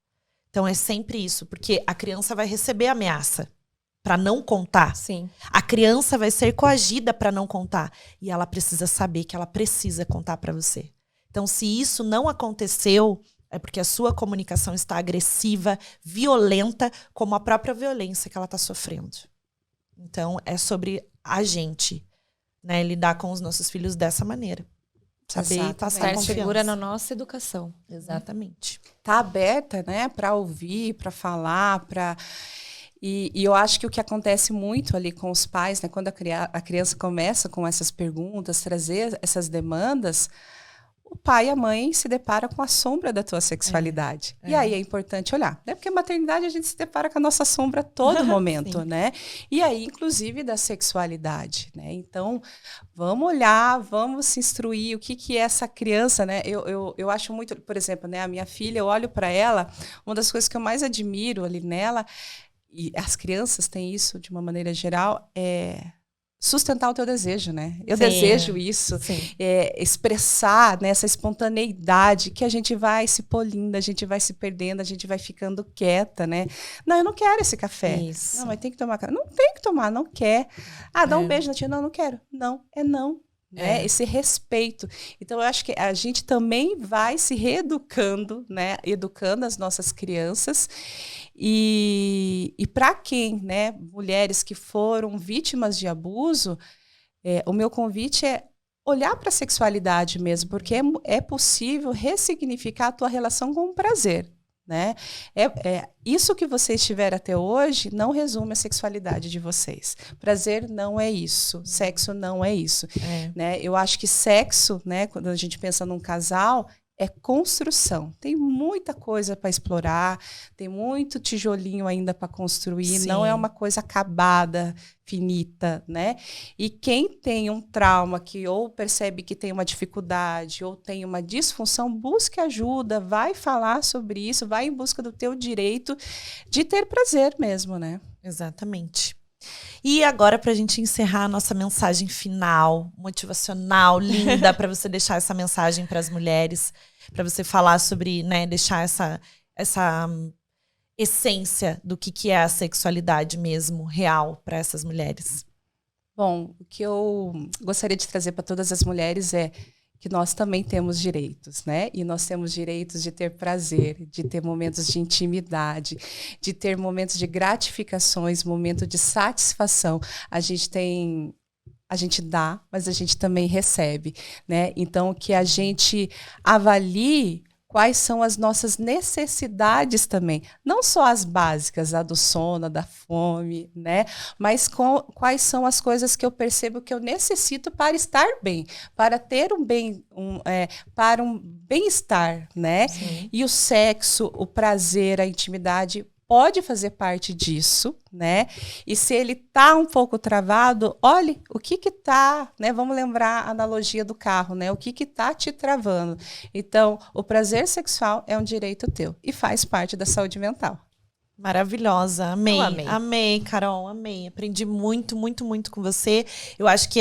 Então é sempre isso, porque a criança vai receber ameaça para não contar. Sim. A criança vai ser coagida para não contar. E ela precisa saber que ela precisa contar para você. Então, se isso não aconteceu, é porque a sua comunicação está agressiva, violenta, como a própria violência que ela está sofrendo. Então, é sobre a gente, né, lidar com os nossos filhos dessa maneira. Saber passar Estar confiança. segura na nossa educação. Exatamente. Tá aberta, né, para ouvir, para falar, para... E eu acho que o que acontece muito ali com os pais, né, quando a criança começa com essas perguntas, trazer essas demandas, o pai e a mãe se deparam com a sombra da tua sexualidade. E aí é importante olhar, né? Porque a maternidade a gente se depara com a nossa sombra a todo momento, né? E aí, inclusive, da sexualidade, né? Então, vamos olhar, vamos se instruir, o que é essa criança, né? Eu acho muito, por exemplo, né, a minha filha, eu olho para ela, uma das coisas que eu mais admiro ali nela, e as crianças têm isso de uma maneira geral, é sustentar o teu desejo, né? Eu desejo isso, expressar, né, essa espontaneidade que a gente vai se polindo, a gente vai se perdendo, a gente vai ficando quieta, né? Não, eu não quero esse café. Isso. Não, mas tem que tomar café. Não tem que tomar, não quer. Ah, dá um beijo na tia. Não, não quero. Não, é não. Né? Esse respeito. Então, eu acho que a gente também vai se reeducando, né? Educando as nossas crianças. E para quem, né? Mulheres que foram vítimas de abuso, o meu convite é olhar para a sexualidade mesmo, porque é possível ressignificar a tua relação com o prazer. Né? Isso que vocês tiveram até hoje não resume a sexualidade de vocês. Prazer não é isso. Sexo não é isso. Né? Eu acho que sexo, né, quando a gente pensa num casal, é construção. Tem muita coisa para explorar, tem muito tijolinho ainda para construir. Sim. Não é uma coisa acabada, finita, né? E quem tem um trauma que ou percebe que tem uma dificuldade ou tem uma disfunção, busque ajuda, vai falar sobre isso, vai em busca do teu direito de ter prazer mesmo, né? Exatamente. E agora, para a gente encerrar a nossa mensagem final, motivacional, linda, para você deixar essa mensagem para as mulheres, para você falar sobre, né, deixar essa essência do que é a sexualidade mesmo, real, para essas mulheres. Bom, o que eu gostaria de trazer para todas as mulheres é que nós também temos direitos, né? E nós temos direitos de ter prazer, de ter momentos de intimidade, de ter momentos de gratificações, momento de satisfação. A gente dá, mas a gente também recebe, né? Então, que a gente avalie quais são as nossas necessidades também. Não só as básicas, a do sono, a da fome, né? Mas quais são as coisas que eu percebo que eu necessito para estar bem, para ter para um bem-estar, né? Sim. E o sexo, o prazer, a intimidade pode fazer parte disso, né? E se ele tá um pouco travado, olhe o que tá, né? Vamos lembrar a analogia do carro, né? O que tá te travando. Então, o prazer sexual é um direito teu e faz parte da saúde mental. Maravilhosa, amei. Amei, Carol, amei. Aprendi muito, muito, muito com você. Eu acho que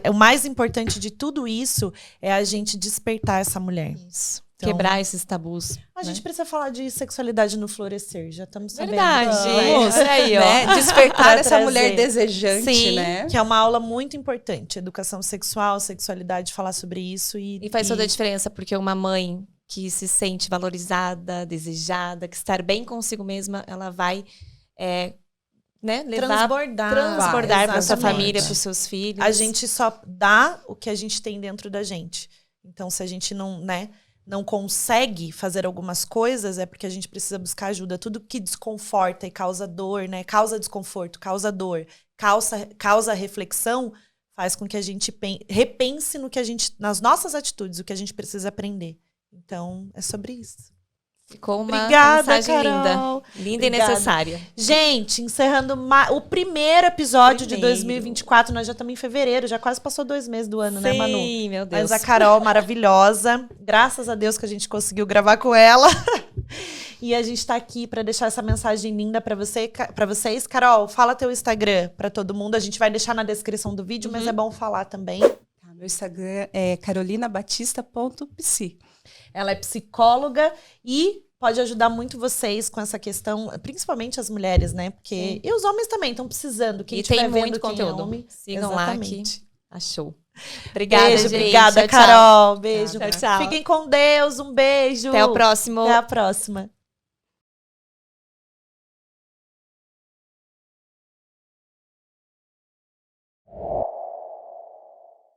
o mais importante de tudo isso é a gente despertar essa mulher. Isso. Então, quebrar esses tabus. A gente precisa falar de sexualidade no florescer. Já estamos sabendo. Verdade. Olha aí, ó. Né? Despertar essa mulher desejante, sim, né? Que é uma aula muito importante. Educação sexual, sexualidade, falar sobre isso. E faz toda a diferença, porque uma mãe que se sente valorizada, desejada, que estar bem consigo mesma, ela vai né, transbordar para sua família, para os seus filhos. A gente só dá o que a gente tem dentro da gente. Então, se a gente não consegue fazer algumas coisas, é porque a gente precisa buscar ajuda. Tudo que desconforta e causa dor, né? Causa desconforto, causa dor, causa reflexão, faz com que a gente repense nas nossas atitudes, o que a gente precisa aprender. Então, é sobre isso. Ficou uma Obrigada, mensagem Carol. linda e Obrigada. necessária. Gente, encerrando o primeiro episódio de Primeiro. 2024. Nós já estamos em fevereiro, já quase passou 2 meses do ano, né, Manu? Sim, meu Deus. Mas a Carol, maravilhosa. Graças a Deus que a gente conseguiu gravar com ela. E a gente tá aqui para deixar essa mensagem linda para vocês. Carol, fala teu Instagram para todo mundo. A gente vai deixar na descrição do vídeo, mas é bom falar também. Tá, meu Instagram é carolinabatista.psi. Ela é psicóloga e pode ajudar muito vocês com essa questão, principalmente as mulheres, né? Porque e os homens também estão precisando. Quem E estiver tem vendo muito quem é conteúdo. homem, Sigam lá que exatamente. achou. Obrigada, Beijo, gente. obrigada, Tchau, tchau. Carol. Beijo. Tchau, tchau. Fiquem com Deus. Um beijo. Até o próximo. Até a próxima.